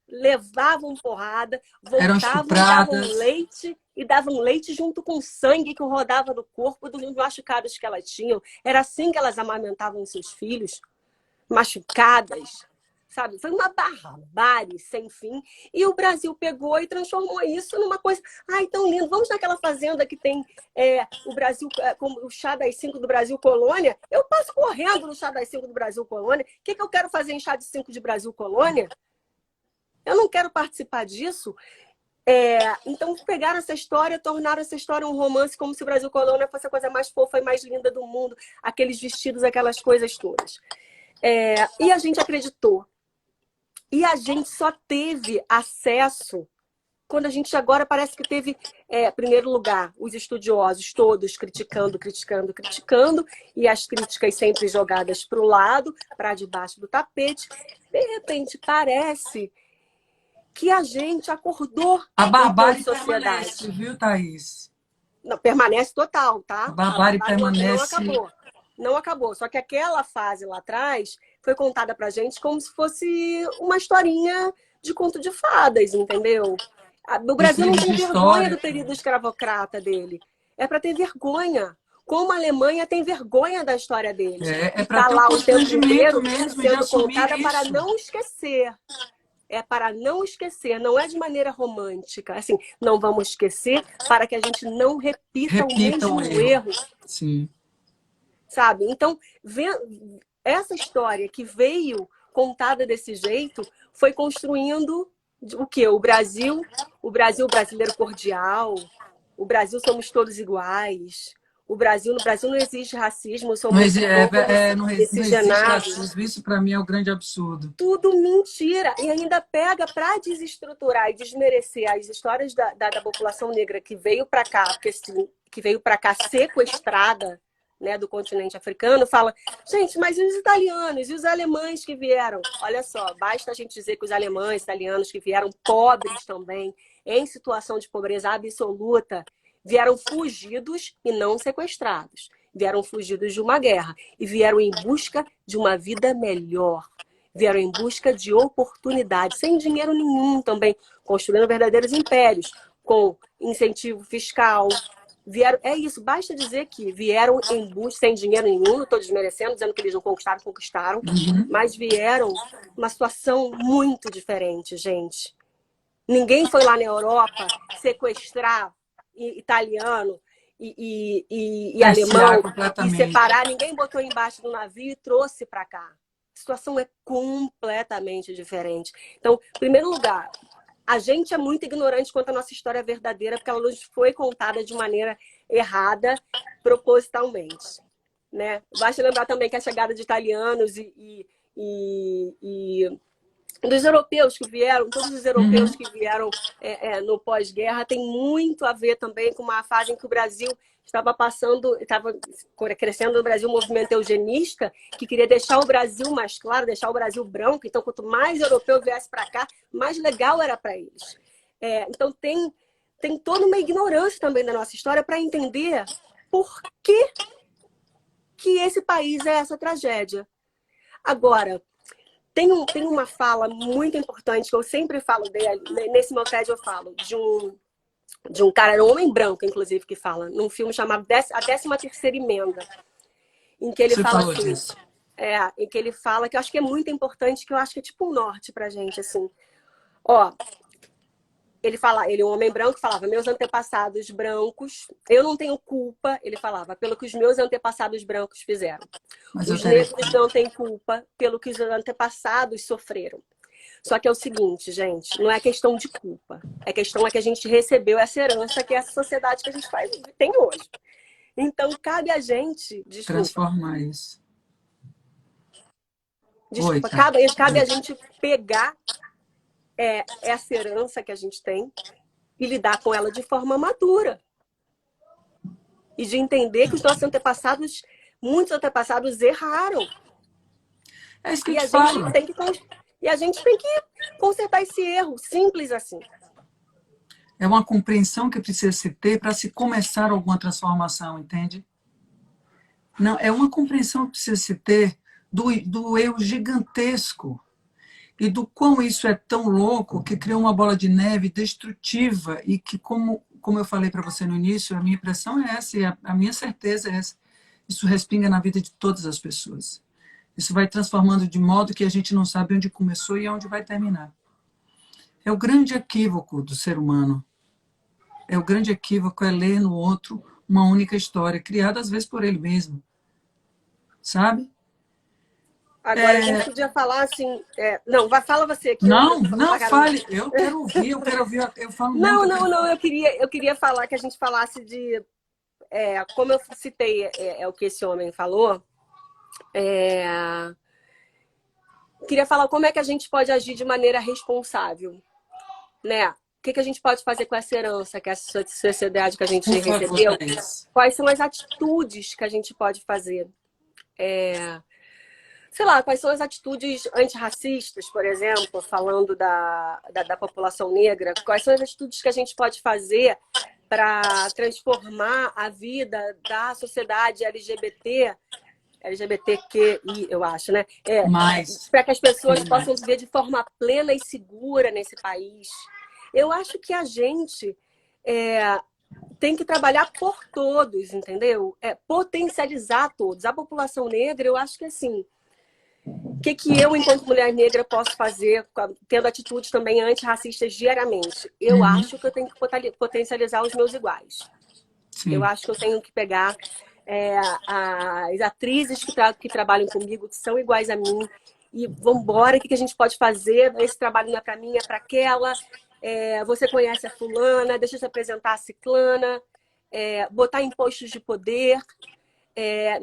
levavam porrada, Eram voltavam, estupradas. e davam leite junto com sangue que rodava do corpo dos machucados que elas tinham. Era assim que elas amamentavam seus filhos, machucadas. Sabe? Foi uma barbárie sem fim. E o Brasil pegou e transformou isso numa coisa. Ai, tão lindo. Vamos naquela fazenda que tem o Brasil, como o chá das 5 do Brasil Colônia. Eu passo correndo no chá das 5 do Brasil Colônia. O que eu quero fazer em chá de 5 de Brasil Colônia? Eu não quero participar disso. Então pegaram essa história, tornaram essa história um romance como se o Brasil Colônia fosse a coisa mais fofa e mais linda do mundo, aqueles vestidos, aquelas coisas todas. E a gente acreditou. E a gente só teve acesso quando a gente agora parece que teve, primeiro lugar, os estudiosos todos criticando, criticando, criticando, e as críticas sempre jogadas para o lado, para debaixo do tapete. De repente, parece que a gente acordou A barbárie enquanto sociedade. permanece, viu, Thaís? Não, permanece total, tá? A barbárie Não permanece. acabou. Não acabou. Só que aquela fase lá atrás foi contada pra gente como se fosse uma historinha de conto de fadas, entendeu? O Brasil não tem vergonha do período escravocrata dele. É para ter vergonha. Como a Alemanha tem vergonha da história deles. É e para tá ter lá um o tempo inteiro mesmo de sendo assumir contada isso. para não esquecer. É para não esquecer, não é de maneira romântica. Assim, não vamos esquecer para que a gente não repita o mesmo erro. Sim. Sabe? Então, essa história que veio contada desse jeito foi construindo o quê? O Brasil brasileiro cordial, o Brasil somos todos iguais. No Brasil não existe racismo, somos não existe racismo. Isso para mim é um grande absurdo. Tudo mentira. E ainda pega para desestruturar e desmerecer as histórias da população negra que veio para cá, que veio para cá sequestrada, né, do continente africano, fala, gente, mas e os italianos e os alemães que vieram? Olha só, basta a gente dizer que os alemães, italianos que vieram pobres também, em situação de pobreza absoluta, vieram fugidos e não sequestrados. Vieram fugidos de uma guerra e vieram em busca de uma vida melhor. Vieram em busca de oportunidade, sem dinheiro nenhum também, construindo verdadeiros impérios, com incentivo fiscal. Basta dizer que vieram em busca, sem dinheiro nenhum, não estou desmerecendo, dizendo que eles não conquistaram, mas vieram numa situação muito diferente, gente. Ninguém foi lá na Europa sequestrar italiano e alemão e separar, ninguém botou embaixo do navio e trouxe para cá. A situação é completamente diferente. Então, em primeiro lugar, a gente é muito ignorante quanto à nossa história verdadeira, porque ela nos foi contada de maneira errada, propositalmente. Né? Basta lembrar também que a chegada de italianos e dos europeus que vieram, todos os europeus que vieram no pós-guerra, tem muito a ver também com uma fase em que o Brasil estava crescendo no Brasil um movimento eugenista que queria deixar o Brasil mais claro, deixar o Brasil branco. Então, quanto mais europeu viesse para cá, mais legal era para eles. Então, tem toda uma ignorância também da nossa história para entender por que esse país é essa tragédia. Agora, tem uma fala muito importante que eu sempre falo dele, nesse meu TED eu falo, de um cara, um homem branco, inclusive, que fala, num filme chamado A 13ª Emenda, em que ele fala assim, em que ele fala, que eu acho que é muito importante, que eu acho que é tipo um norte pra gente, assim, ele é um homem branco, falava, meus antepassados brancos, eu não tenho culpa, ele falava, pelo que os meus antepassados brancos fizeram. Os negros não têm culpa pelo que os antepassados sofreram. Só que é o seguinte, gente, não é questão de culpa. A questão é que a gente recebeu essa herança, que é essa sociedade que a gente tem hoje. Então, cabe a gente... transformar isso. Desculpa, cabe a gente pegar essa herança que a gente tem e lidar com ela de forma madura. E de entender que os nossos antepassados, muitos antepassados erraram. É isso que eu te falo. E a gente tem que consertar esse erro, simples assim. É uma compreensão que precisa se ter para se começar alguma transformação, entende? Não, é uma compreensão que precisa se ter do erro gigantesco e do quão isso é tão louco que criou uma bola de neve destrutiva e que, como eu falei para você no início, a minha impressão é essa e a minha certeza é essa. Isso respinga na vida de todas as pessoas. Isso vai transformando de modo que a gente não sabe onde começou e onde vai terminar. É o grande equívoco do ser humano. O grande equívoco é ler no outro uma única história, criada às vezes por ele mesmo. Sabe? Agora a gente podia falar assim... não, fala você aqui. Não, fale. Eu quero ouvir, eu falo Não, muito. não, não. Eu queria falar que a gente falasse de... como eu citei o que esse homem falou, queria falar como é que a gente pode agir de maneira responsável, né? O que a gente pode fazer com essa herança, que essa sociedade que a gente recebeu? Quais são as atitudes que a gente pode fazer? Sei lá, quais são as atitudes antirracistas, por exemplo, falando da população negra? Quais são as atitudes que a gente pode fazer para transformar a vida da sociedade LGBTQI, eu acho, né? Para que as pessoas possam viver de forma plena e segura nesse país. Eu acho que a gente tem que trabalhar por todos, entendeu? Potencializar todos. A população negra, eu acho que assim... O que eu, enquanto mulher negra, posso fazer, tendo atitudes também antirracistas diariamente? Eu acho que eu tenho que potencializar os meus iguais. Sim. Eu acho que eu tenho que pegar as atrizes que trabalham comigo, que são iguais a mim, e vamos embora, o que a gente pode fazer? Esse trabalho não é para mim, é para aquela. Você conhece a fulana, deixa eu te apresentar a ciclana, botar em postos de poder.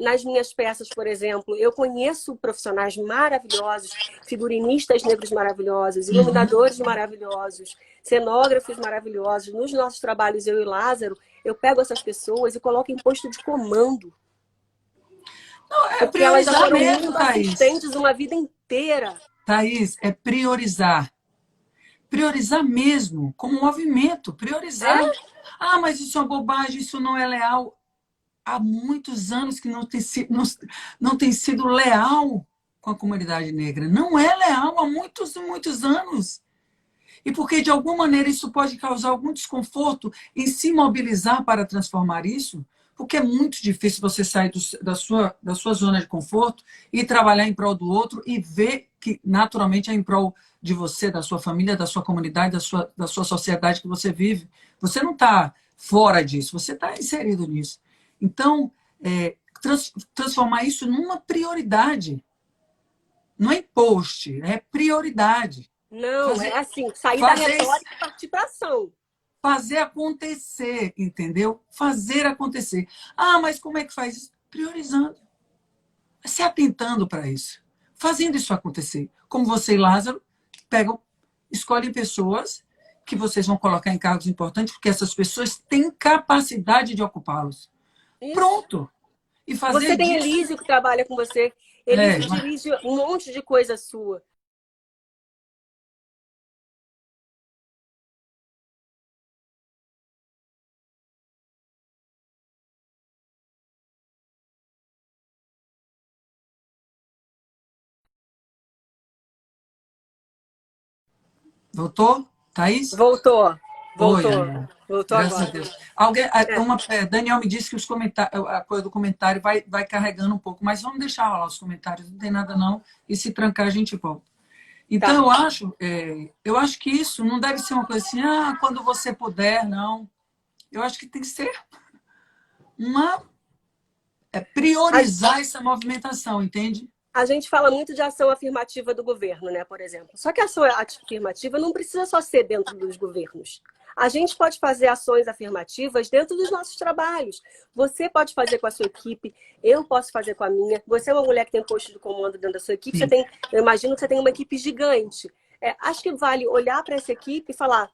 Nas minhas peças, por exemplo, eu conheço profissionais maravilhosos, figurinistas negros maravilhosos, iluminadores maravilhosos, cenógrafos maravilhosos. Nos nossos trabalhos, eu e Lázaro, eu pego essas pessoas e coloco em posto de comando. Não, porque elas já foram muito assistentes uma vida inteira. Thaís, é priorizar. Priorizar mesmo, como movimento, priorizar. Ah, mas isso é uma bobagem, isso não é leal. Há muitos anos que não tem sido leal com a comunidade negra. Não é leal há muitos e muitos anos. E porque, de alguma maneira, isso pode causar algum desconforto em se mobilizar para transformar isso, porque é muito difícil você sair da sua zona de conforto e trabalhar em prol do outro e ver que, naturalmente, é em prol de você, da sua família, da sua comunidade, da sua sociedade que você vive. Você não está fora disso, você está inserido nisso. Então, transformar isso numa prioridade. Não é post, é prioridade. Não, é assim, sair da retórica e partir para ação. Fazer acontecer, entendeu? Fazer acontecer. Ah, mas como é que faz isso? Priorizando. Se atentando para isso. Fazendo isso acontecer. Como você e Lázaro escolhem pessoas que vocês vão colocar em cargos importantes, porque essas pessoas têm capacidade de ocupá-los. Isso. Pronto. E fazer você tem Elísio que trabalha com você. Elísio dirige um monte de coisa sua. Voltou, Thaís? Voltou. Voltou. Oi, voltou graças agora. a Deus. Daniel me disse que a coisa do comentário vai carregando um pouco, mas vamos deixar lá os comentários, não tem nada não, e se trancar a gente volta. Então, eu acho que isso não deve ser uma coisa assim, quando você puder, não. Eu acho que tem que ser priorizar essa movimentação, entende? A gente fala muito de ação afirmativa do governo, né, por exemplo. Só que a ação afirmativa não precisa só ser dentro dos governos. A gente pode fazer ações afirmativas dentro dos nossos trabalhos. Você pode fazer com a sua equipe, eu posso fazer com a minha. Você é uma mulher que tem posto de comando dentro da sua equipe, eu imagino que você tem uma equipe gigante. Acho que vale olhar para essa equipe e falar,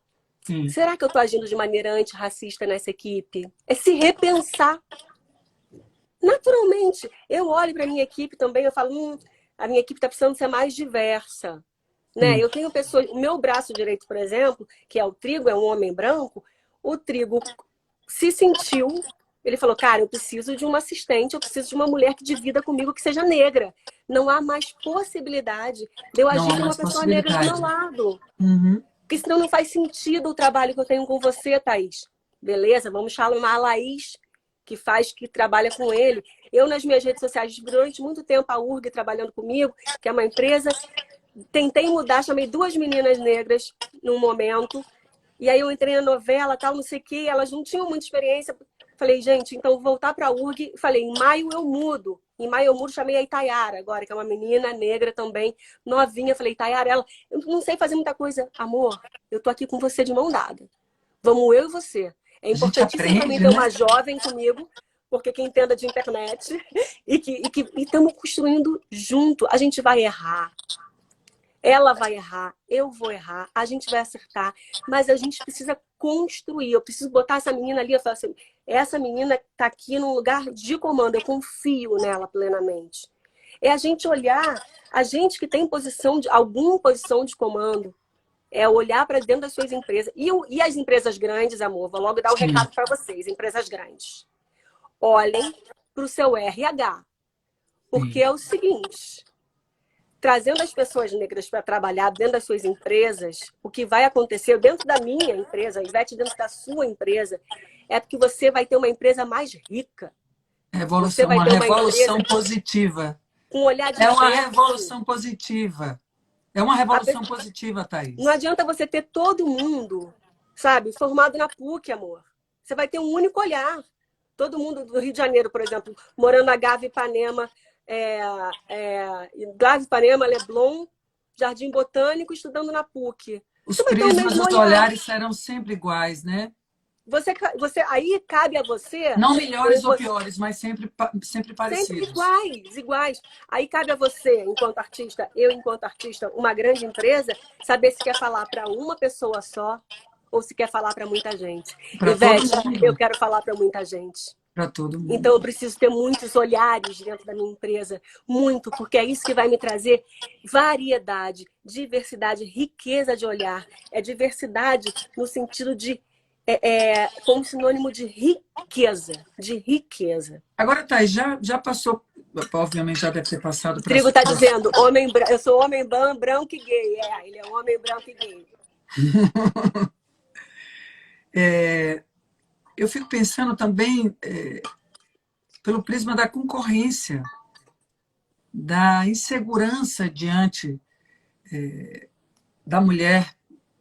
será que eu estou agindo de maneira antirracista nessa equipe? É se repensar. Naturalmente, eu olho para a minha equipe também, eu falo, a minha equipe está precisando ser mais diversa. Né? Eu tenho pessoas, o meu braço direito, por exemplo, que é o Trigo, é um homem branco, o Trigo se sentiu, ele falou, cara, eu preciso de uma assistente, eu preciso de uma mulher que divida comigo que seja negra. Não há mais possibilidade de eu agir com uma pessoa negra do meu lado. Porque senão não faz sentido o trabalho que eu tenho com você, Thaís. Beleza, vamos chamar a Laís, que trabalha com ele. Eu, nas minhas redes sociais, durante muito tempo, a URG trabalhando comigo, que é uma empresa, tentei mudar, chamei 2 meninas negras num momento, e aí eu entrei na novela, tal, não sei o quê, elas não tinham muita experiência. Falei, gente, então vou voltar para a URG. Falei, em maio eu mudo. Em Maiomuro, chamei a Itaiara agora, que é uma menina negra também, novinha. Falei, Itaiara, ela, eu não sei fazer muita coisa. Amor, eu tô aqui com você de mão dada. Vamos eu e você. É A gente importantíssimo para mim aprende, ter né? uma jovem comigo, porque quem entenda de internet, e estamos construindo junto. A gente vai errar. Ela vai errar, eu vou errar, a gente vai acertar, mas a gente precisa construir. Eu preciso botar essa menina ali e falar assim: essa menina está aqui num lugar de comando, eu confio nela plenamente. É a gente olhar, a gente que tem alguma posição de comando, é olhar para dentro das suas empresas. E as empresas grandes, amor, vou logo dar um Sim. recado para vocês, empresas grandes. Olhem para o seu RH, porque Sim. é o seguinte. Trazendo as pessoas negras para trabalhar dentro das suas empresas, o que vai acontecer dentro da minha empresa, a Ivete dentro da sua empresa, é porque você vai ter uma empresa mais rica. Você vai Uma ter uma empresa revolução positiva. com um olhar É uma diferente. revolução positiva. É uma A revolução pe- positiva, Não Thaís. adianta você ter todo mundo, sabe, formado na PUC, amor. Você vai ter um único olhar. Todo mundo do Rio de Janeiro, por exemplo, morando na Gávea Ipanema, Gávea Ipanema, Leblon, Jardim Botânico, estudando na PUC. Os Você vai ter o prismas mesmo dos olhar. olhares serão sempre iguais, né? Aí cabe a você, Não ou melhores ou você, piores, mas sempre sempre parecidos. iguais, iguais. Aí cabe a você, enquanto artista, eu enquanto artista, uma grande empresa, saber se quer falar para uma pessoa só ou se quer falar para muita gente. Para todo Ivete, eu mundo. quero falar para muita gente. Para todo Então, mundo. eu preciso ter muitos olhares dentro da minha empresa, muito, porque é isso que vai me trazer variedade, diversidade, riqueza de olhar. É diversidade no sentido de, como sinônimo de riqueza, de riqueza. Agora, Thaís, já passou, obviamente já deve ter passado O para a Trigo está sua. dizendo, eu sou homem branco e gay. Ele é um homem branco e gay. Eu fico pensando também pelo prisma da concorrência, da insegurança diante da mulher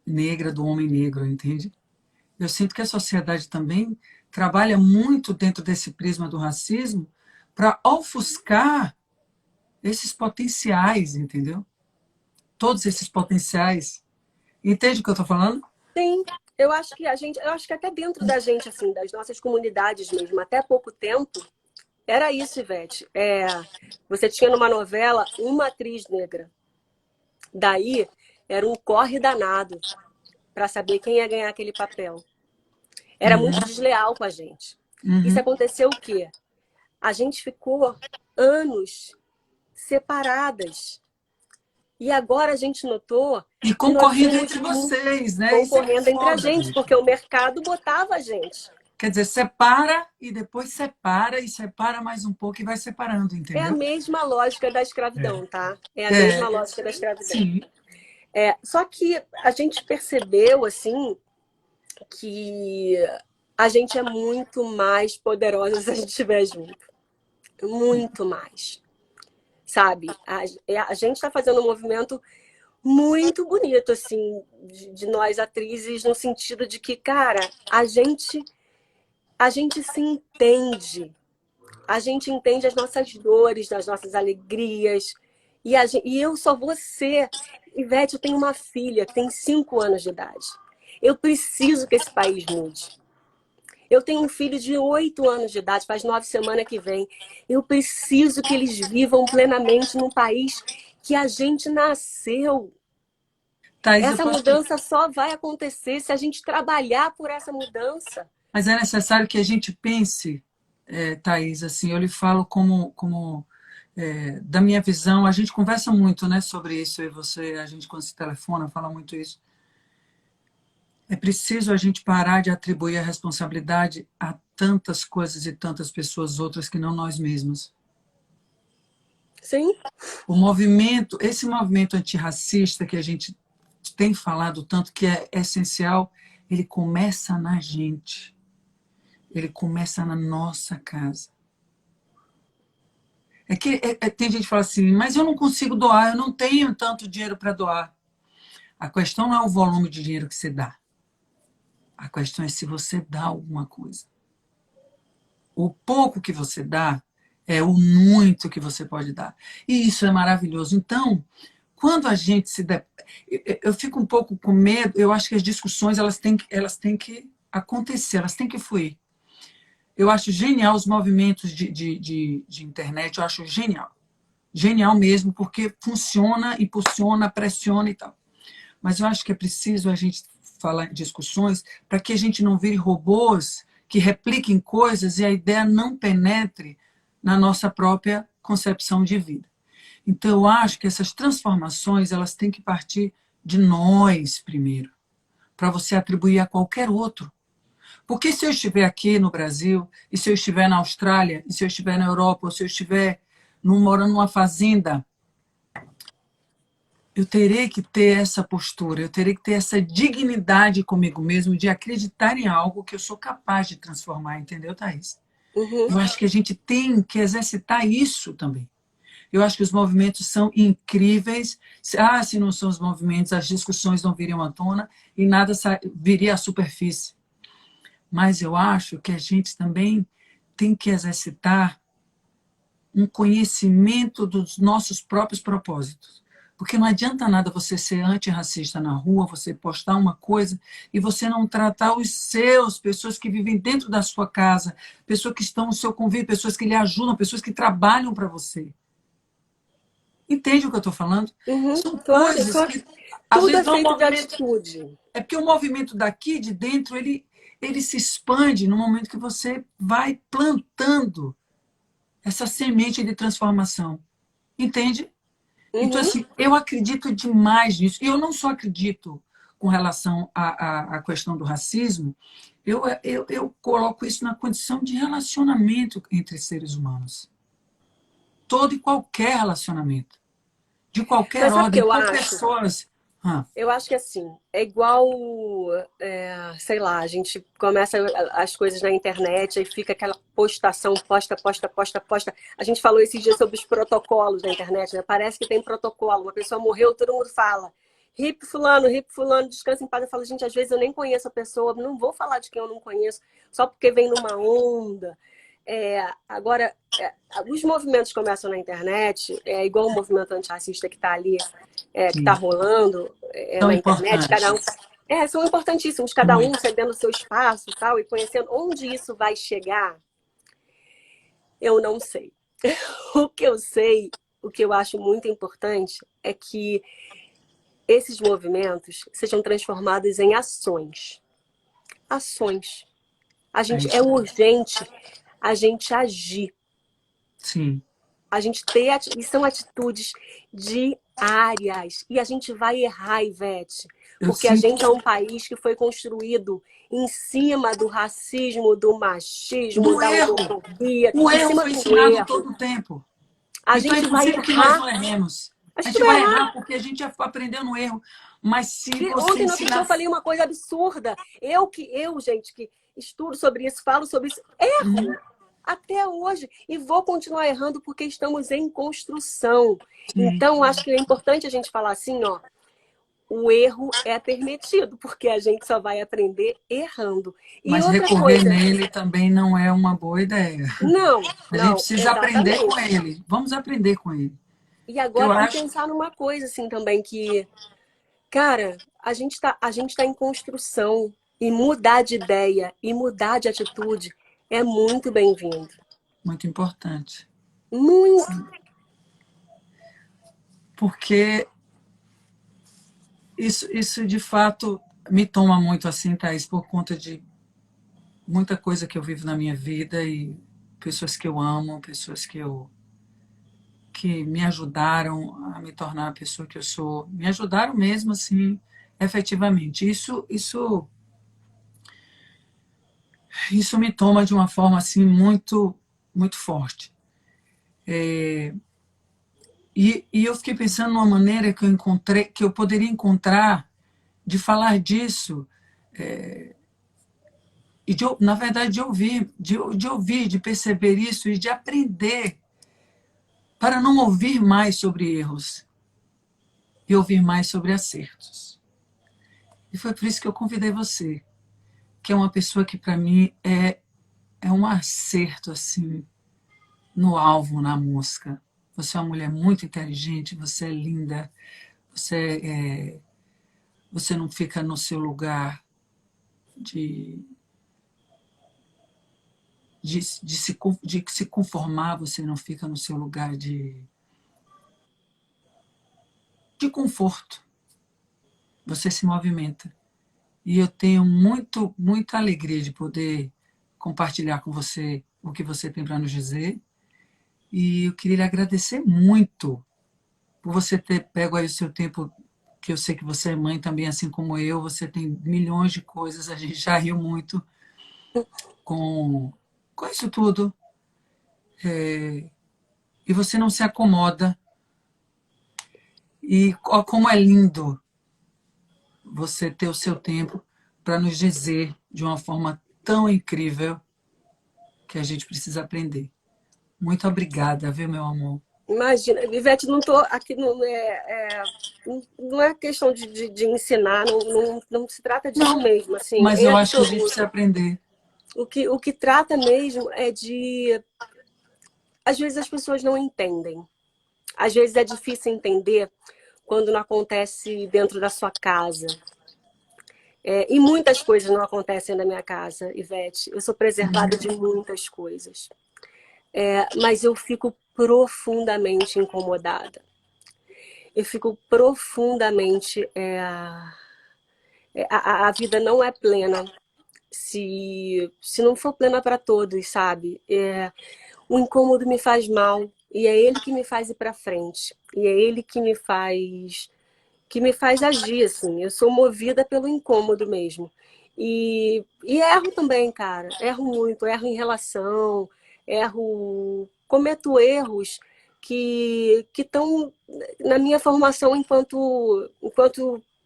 negra, do homem negro, entende? Eu sinto que a sociedade também trabalha muito dentro desse prisma do racismo para ofuscar esses potenciais, entendeu? Todos esses potenciais. Entende o que eu estou falando? Sim, eu acho que até dentro da gente, assim, das nossas comunidades mesmo, até pouco tempo, era isso, Ivete. Você tinha numa novela uma atriz negra. Daí era um corre danado para saber quem ia ganhar aquele papel. Era muito desleal com a gente. Isso Uhum. aconteceu o quê? A gente ficou anos separadas. E agora a gente notou E que nós concorrendo somos entre vocês, né? Isso é que é concorrendo entre a foda, gente, bicho. porque o mercado botava a gente. Quer dizer, separa e depois separa e separa mais um pouco e vai separando, É a entendeu? mesma lógica da escravidão, tá? É a mesma É, lógica da escravidão. sim. Só que a gente percebeu, assim, que a gente é muito mais poderosa se a gente estiver junto. Muito mais. Sabe? A gente está fazendo um movimento muito bonito, assim, de nós atrizes, no sentido de que, cara, a gente se entende. A gente entende as nossas dores, as nossas alegrias. E eu só vou ser. Ivete, eu tenho uma filha que tem 5 anos de idade. Eu preciso que esse país mude. Eu tenho um filho de 8 anos de idade, faz 9 semanas que vem. Eu preciso que eles vivam plenamente num país que a gente nasceu. Thaís, eu Essa posso. mudança só vai acontecer se a gente trabalhar por essa mudança. Mas é necessário que a gente pense, Thaís, assim, eu lhe falo da minha visão, a gente conversa muito, né, sobre isso, eu e você, a gente quando se telefona fala muito isso. É preciso a gente parar de atribuir a responsabilidade a tantas coisas e tantas pessoas outras que não nós mesmos. Sim? Esse movimento antirracista que a gente tem falado tanto que é essencial, ele começa na gente. Ele começa na nossa casa. Tem gente que fala assim, mas eu não consigo doar, eu não tenho tanto dinheiro para doar. A questão não é o volume de dinheiro que você dá. A questão é se você dá alguma coisa. O pouco que você dá É o muito que você pode dar. E isso é maravilhoso. Então, quando a gente se... Eu fico um pouco com medo, eu acho que as discussões elas têm que acontecer, elas têm que fluir. Eu acho genial os movimentos de internet, eu acho genial. Genial mesmo, porque funciona, impulsiona, pressiona e tal. Mas eu acho que é preciso a gente falar em discussões para que a gente não vire robôs que repliquem coisas e a ideia não penetre na nossa própria concepção de vida. Então, eu acho que essas transformações elas têm que partir de nós primeiro, para você atribuir a qualquer outro. Porque se eu estiver aqui no Brasil, e se eu estiver na Austrália, e se eu estiver na Europa, ou se eu estiver morando numa fazenda, eu terei que ter essa postura, eu terei que ter essa dignidade comigo mesmo de acreditar em algo que eu sou capaz de transformar, entendeu, Thaís? Uhum. Eu acho que a gente tem que exercitar isso também. Eu acho que os movimentos são incríveis. Se não são os movimentos, as discussões não viriam à tona e nada viria à superfície. Mas eu acho que a gente também tem que exercitar um conhecimento dos nossos próprios propósitos. Porque não adianta nada você ser antirracista na rua, você postar uma coisa e você não tratar os seus, pessoas que vivem dentro da sua casa, pessoas que estão no seu convívio, pessoas que lhe ajudam, pessoas que trabalham para você. Entende o que eu estou falando? Uhum. São Claro, coisas que, às tudo é vezes, não é um feito de movimento. atitude. É porque o movimento daqui de dentro, ele se expande no momento que você vai plantando essa semente de transformação. Entende? Então, Uhum. assim, eu acredito demais nisso. E eu não só acredito com relação à questão do racismo, eu coloco isso na condição de relacionamento entre seres humanos. Todo e qualquer relacionamento. De qualquer Mas sabe o que ordem, eu com acho? pessoas. Eu acho que assim, é igual, sei lá, a gente começa as coisas na internet e fica aquela postação, posta, posta, posta, posta. A gente falou esses dias sobre os protocolos da internet, né? Parece que tem protocolo. Uma pessoa morreu, todo mundo fala. Hip fulano, descansa em paz. Eu falo, gente, às vezes eu nem conheço a pessoa, não vou falar de quem eu não conheço, só porque vem numa onda. Agora, os movimentos começam na internet, é igual o movimento antirracista que está ali, que está Sim, rolando tão na internet, cada um. importantes. São importantíssimos, cada um Muito. cedendo o seu espaço e tal, e conhecendo onde isso vai chegar, eu não sei. O que eu sei, o que eu acho muito importante é que esses movimentos sejam transformados em ações. Ações. É É isso. urgente a gente agir. Sim. A gente ter, e são atitudes diárias. E a gente vai errar, Ivete, Eu porque a sinto. gente é um país que foi construído em cima do racismo, do machismo, Do da erro. homofobia, O em erro cima foi do ensinado erro. todo o tempo. A Então é gente vai impossível que nós errar, não erremos. a A gente gente vai vai errar. errar porque a gente já aprendeu no erro. Mas se E você ontem, no outro dia, ensinar. eu falei uma coisa absurda. Gente, que estudo sobre isso, falo sobre isso, erro até hoje. E vou continuar errando porque estamos em construção. Sim. Então, acho que é importante a gente falar assim, ó, o erro é permitido, porque a gente só vai aprender errando. E Mas outra recorrer coisa, nele também não é uma boa ideia. não, A gente não, precisa aprender com exatamente. ele. Vamos aprender com ele. E Eu agora, e acho. pensar numa coisa assim também, que, cara, a gente tá em construção. E mudar de ideia e mudar de atitude é muito bem-vindo. Muito importante. Muito. Porque isso de fato me toma muito assim, Thaís, por conta de muita coisa que eu vivo na minha vida e pessoas que eu amo, pessoas que me ajudaram a me tornar a pessoa que eu sou, me ajudaram mesmo assim, efetivamente. Isso me toma de uma forma assim muito forte. E eu fiquei pensando numa maneira que eu encontrei, que eu poderia encontrar de falar disso e na verdade de perceber isso e de aprender para não ouvir mais sobre erros e ouvir mais sobre acertos. E foi por isso que eu convidei você, que é uma pessoa que para mim é um acerto assim no alvo, na mosca. Você é uma mulher muito inteligente, você é linda, você não fica no seu lugar de, de se conformar, você não fica no seu lugar de conforto. Você se movimenta. E eu tenho muita alegria de poder compartilhar com você o que você tem para nos dizer. E eu queria lhe agradecer muito por você ter pego aí o seu tempo, que eu sei que você é mãe também, assim como eu, você tem milhões de coisas, a gente já riu muito com, com isso tudo. E você não se acomoda. E ó, como é lindo você ter o seu tempo para nos dizer de uma forma tão incrível que a gente precisa aprender. Muito obrigada, viu, meu amor? Imagina, Ivete, não tô aqui, não é questão de ensinar, não se trata disso Não, mesmo, assim, mas em eu acho que a gente precisa absoluto. aprender. O que trata mesmo é de. Às vezes as pessoas não entendem. Às vezes é difícil entender quando não acontece dentro da sua casa. E muitas coisas não acontecem na minha casa, Ivete. Eu sou preservada de muitas coisas. Mas eu fico profundamente incomodada. Eu fico profundamente. A vida não é plena se não for plena para todos, sabe? O incômodo me faz mal e é ele que me faz ir para frente. E é ele que me faz agir, assim. Eu sou movida pelo incômodo mesmo. E erro também, cara. Erro muito, erro em relação, cometo erros que estão na minha formação enquanto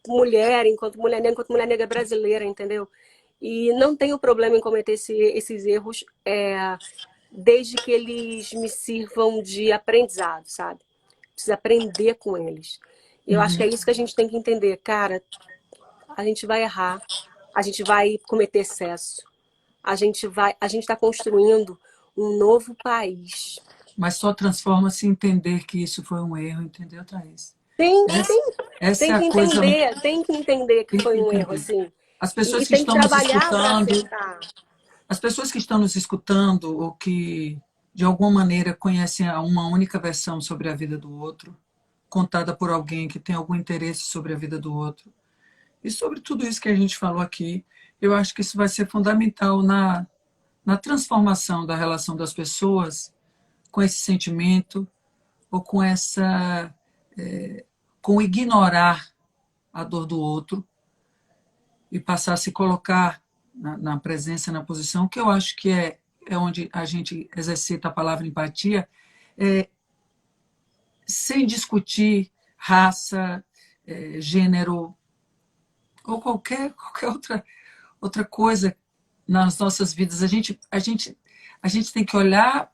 mulher negra, enquanto mulher negra brasileira, entendeu? E não tenho problema em cometer esses erros, desde que eles me sirvam de aprendizado, sabe? Preciso aprender com eles. E eu acho que é isso que a gente tem que entender. Cara, a gente vai errar, a gente vai cometer excesso, a gente está construindo um novo país. Mas só transforma se entender que isso foi um erro, entendeu, Thaís? Tem, Essa, tem, essa tem é a que coisa. entender, tem que entender que Tem foi que um erro, entender. assim. As E pessoas que tem que estão nos trabalhar para escutando, acertar. as pessoas que estão nos escutando ou que de alguma maneira conhecem uma única versão sobre a vida do outro, contada por alguém que tem algum interesse sobre a vida do outro, e sobre tudo isso que a gente falou aqui, eu acho que isso vai ser fundamental na transformação da relação das pessoas com esse sentimento ou com com ignorar a dor do outro e passar a se colocar na presença, na posição, que eu acho que é onde a gente exercita a palavra empatia, é, sem discutir raça, gênero ou qualquer outra coisa nas nossas vidas. A gente tem que olhar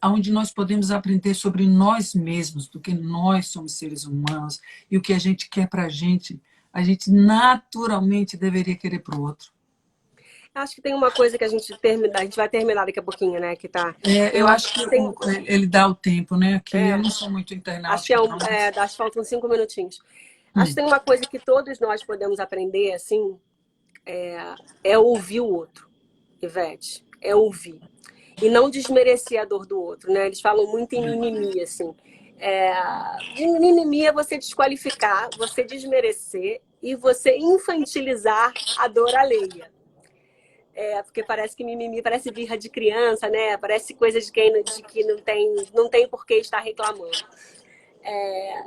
aonde nós podemos aprender sobre nós mesmos, do que nós somos seres humanos e o que a gente quer para a gente naturalmente deveria querer para o outro. Acho que tem uma coisa que a gente vai terminar daqui a pouquinho, né? Que tá. Eu Eu acho acho que que tem. ele dá o tempo, né? Aqui eu É, não sou muito acho que internautica, não, mas. acho que faltam 5 minutinhos. Acho que Hum, tem uma coisa que todos nós podemos aprender, assim, é ouvir o outro, Ivete. É ouvir. E não desmerecer a dor do outro, né? Eles falam muito em mimimi, assim. É, mimimi é você desqualificar, você desmerecer e você infantilizar a dor alheia. Porque parece que mimimi parece birra de criança, né? Parece coisa de que não tem por que estar reclamando.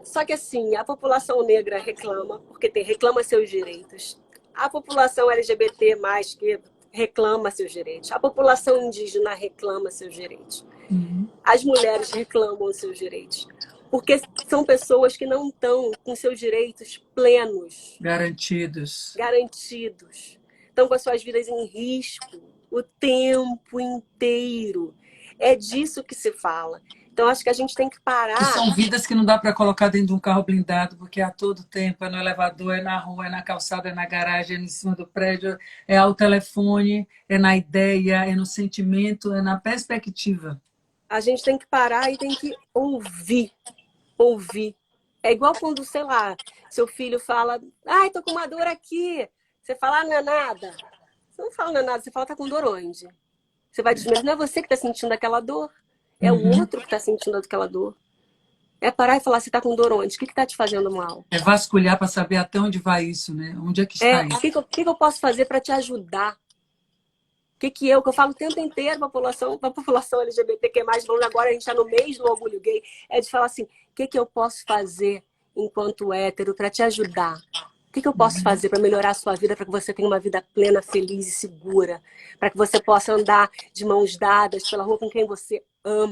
Só que assim, a população negra reclama, porque reclama seus direitos. A população LGBT mais que reclama seus direitos. A população indígena reclama seus direitos. uhum. As mulheres reclamam seus direitos. Porque são pessoas que não estão com seus direitos plenos, Garantidos. garantidos. Estão com as suas vidas em risco o tempo inteiro. É disso que se fala. Então, acho que a gente tem que Que parar. são vidas que não dá para colocar dentro de um carro blindado, porque a todo tempo é no elevador, é na rua, é na calçada, é na garagem, é em cima do prédio, é ao telefone, é na ideia, é no sentimento, é na perspectiva. A gente tem que parar e tem que ouvir. Ouvir. É igual quando, sei lá, seu filho fala, ai, tô com uma dor aqui. Você fala, ah, não é nada. Você não fala, não é nada, você fala, tá com dor onde? Você vai dizer, não é você que tá sentindo aquela dor. É o Uhum. outro que tá sentindo aquela dor. É parar e falar, você tá com dor onde? O que que tá te fazendo mal? É vasculhar para saber até onde vai isso, né? Onde é que É, está o isso? que que eu posso fazer para te ajudar? Que eu falo o tempo inteiro para a população LGBTQ+, falando agora a gente está no mês do orgulho gay, é de falar assim, o que eu posso fazer enquanto hétero para te ajudar? O que eu posso fazer para melhorar a sua vida, para que você tenha uma vida plena, feliz e segura? Para que você possa andar de mãos dadas pela rua com quem você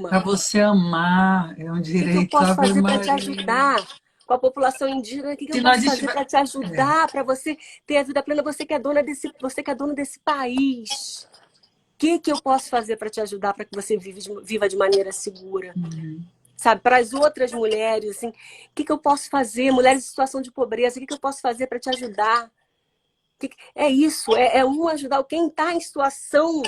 Para ama? você amar, é um O que eu direito, posso Ave fazer para te Maria. ajudar? Com a população indígena, o que eu Se nós posso fazer estiver... para te É, ajudar, para você ter a vida plena, você que é dona desse país? Que eu posso fazer para te ajudar para que você viva de maneira segura? Sabe, para as outras mulheres, assim, o que eu posso fazer? Mulheres em situação de pobreza, o que eu posso fazer para te ajudar? É isso, é um ajudar quem está em situação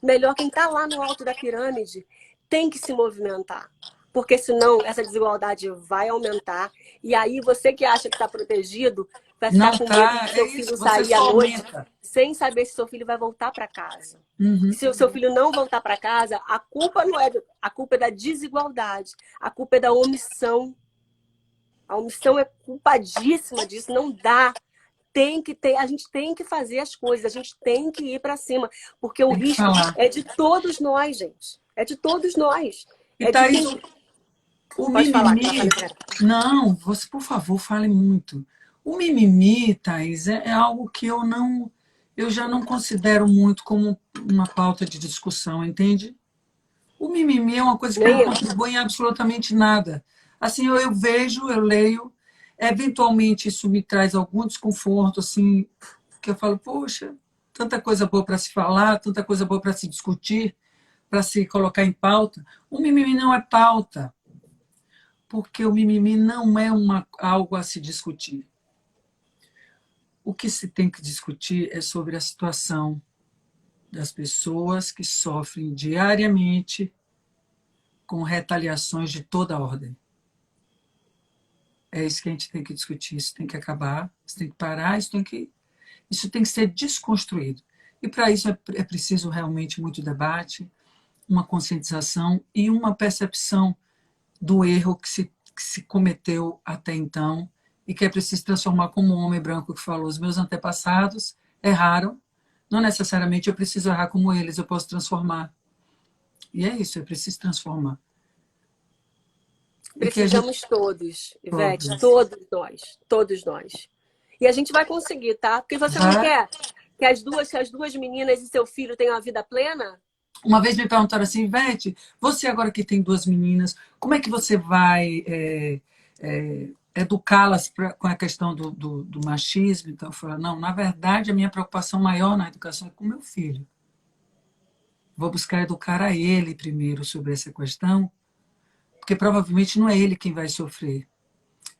melhor, quem está lá no alto da pirâmide, tem que se movimentar. Porque senão essa desigualdade vai aumentar. E aí você que acha que está protegido, vai ficar não com medo tá, de é seu isso, filho você sair à só noite aumenta. sem saber se seu filho vai voltar para casa. E Uhum. se o seu filho não voltar para casa, a culpa não é a culpa é da desigualdade, a culpa é da omissão. A omissão é culpadíssima disso, não dá. A gente tem que fazer as coisas, a gente tem que ir para cima, porque o Tem que risco falar. é de todos nós, gente. É de todos nós. E É de Thaís, quem. o Pode falar, que eu mimimi, falei. não, você, por favor, fale muito. O mimimi, Thaís, é algo que eu já não considero muito como uma pauta de discussão, entende? O mimimi é uma coisa que Nem não eu. contribui em absolutamente nada. Assim, eu vejo, eu leio, eventualmente isso me traz algum desconforto, assim, que eu falo, poxa, tanta coisa boa para se falar, tanta coisa boa para se discutir, para se colocar em pauta. O mimimi não é pauta, porque o mimimi não é algo a se discutir. O que se tem que discutir é sobre a situação das pessoas que sofrem diariamente com retaliações de toda a ordem. É isso que a gente tem que discutir, isso tem que acabar, isso tem que parar, isso tem que ser desconstruído. E para isso é preciso realmente muito debate, uma conscientização e uma percepção do erro que se cometeu até então e que é preciso transformar como um homem branco que falou, os meus antepassados erraram, não necessariamente eu preciso errar como eles, eu posso transformar. E é isso, é preciso transformar. E que a gente Precisamos todos, Ivete, todos todos nós. Todos nós. E a gente vai conseguir, tá? Porque você não vai. quer que as duas meninas e seu filho tenham a vida plena? Uma vez me perguntaram assim, Ivete, você agora que tem duas meninas, como é que você vai educá-las com a questão do machismo? Então, eu falei, não, na verdade, a minha preocupação maior na educação é com meu filho. Vou buscar educar a ele primeiro sobre essa questão, porque provavelmente não é ele quem vai sofrer.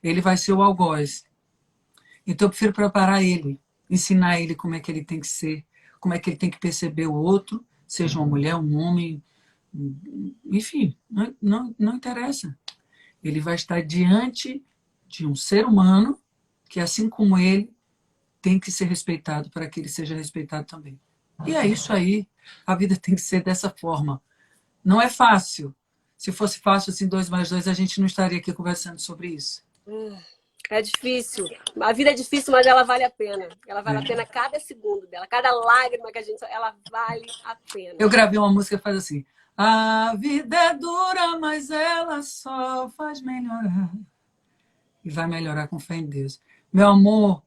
Ele vai ser o algoz. Então, eu prefiro preparar ele, ensinar ele como é que ele tem que ser, como é que ele tem que perceber o outro, seja uma mulher, um homem, enfim, não interessa. Ele vai estar diante de um ser humano que, assim como ele, tem que ser respeitado para que ele seja respeitado também. E é isso aí. A vida tem que ser dessa forma. Não é fácil. Se fosse fácil, assim, 2 mais 2, a gente não estaria aqui conversando sobre isso. É difícil. A vida é difícil, mas ela vale a pena. Ela vale a É. pena cada segundo dela, cada lágrima que a gente. Ela vale a Eu pena. gravei uma música que faz assim: a vida é dura, mas ela só faz melhorar. E vai melhorar com fé em Deus. Meu amor,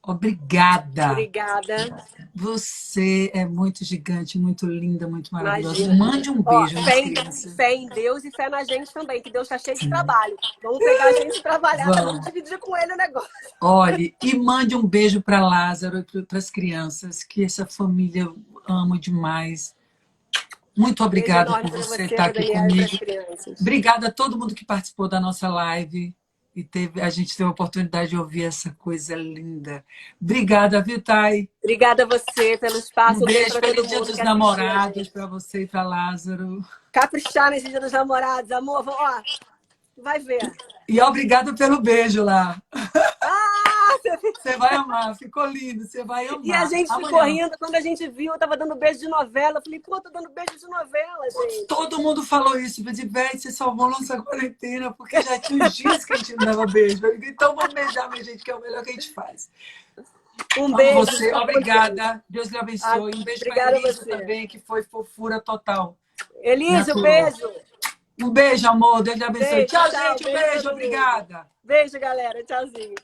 obrigada. Obrigada. Você é muito gigante, muito linda, muito maravilhosa. Imagina. Mande um Ó, beijo nas crianças. fé em Deus e fé na gente também, que Deus está cheio de Sim. trabalho. Vamos pegar a gente e trabalhar, vamos Vamos. dividir com ele o negócio. Olhe, e mande um beijo para Lázaro e para as crianças, que essa família eu amo demais. Muito Beijo obrigada enorme por para você você, estar para aqui Daniela e para as comigo. crianças. Obrigada a todo mundo que participou da nossa live e a gente teve a oportunidade de ouvir essa coisa linda. Obrigada, viu, Thay? Obrigada a você pelo Um espaço. Um beijo beijo, para todo feliz Dia mundo dos que assistiu a Namorados gente. para você e para Lázaro. caprichar nesse Dia dos Namorados, amor. Ó, vai ver. E obrigado pelo beijo lá. Ah, você... Você vai amar, ficou lindo, você vai amar. E a gente ficou rindo, quando a gente viu, eu tava dando beijo de novela. Eu falei, pô, tô dando beijo de novela, gente. Todo mundo falou isso. Eu falei, Beth, você salvou nossa quarentena, porque já tinha uns dias que a gente não dava beijo. Eu falei, então vamos beijar, minha gente, que é o melhor que a gente faz. Um beijo. Você, obrigada. Deus lhe abençoe. Um beijo para a Elisa também, que foi fofura total. Elisa, um beijo. Um beijo, amor. Deus lhe abençoe. Beijo, tchau, tchau, gente. Um beijo, obrigada. Beijo, galera. Tchauzinho.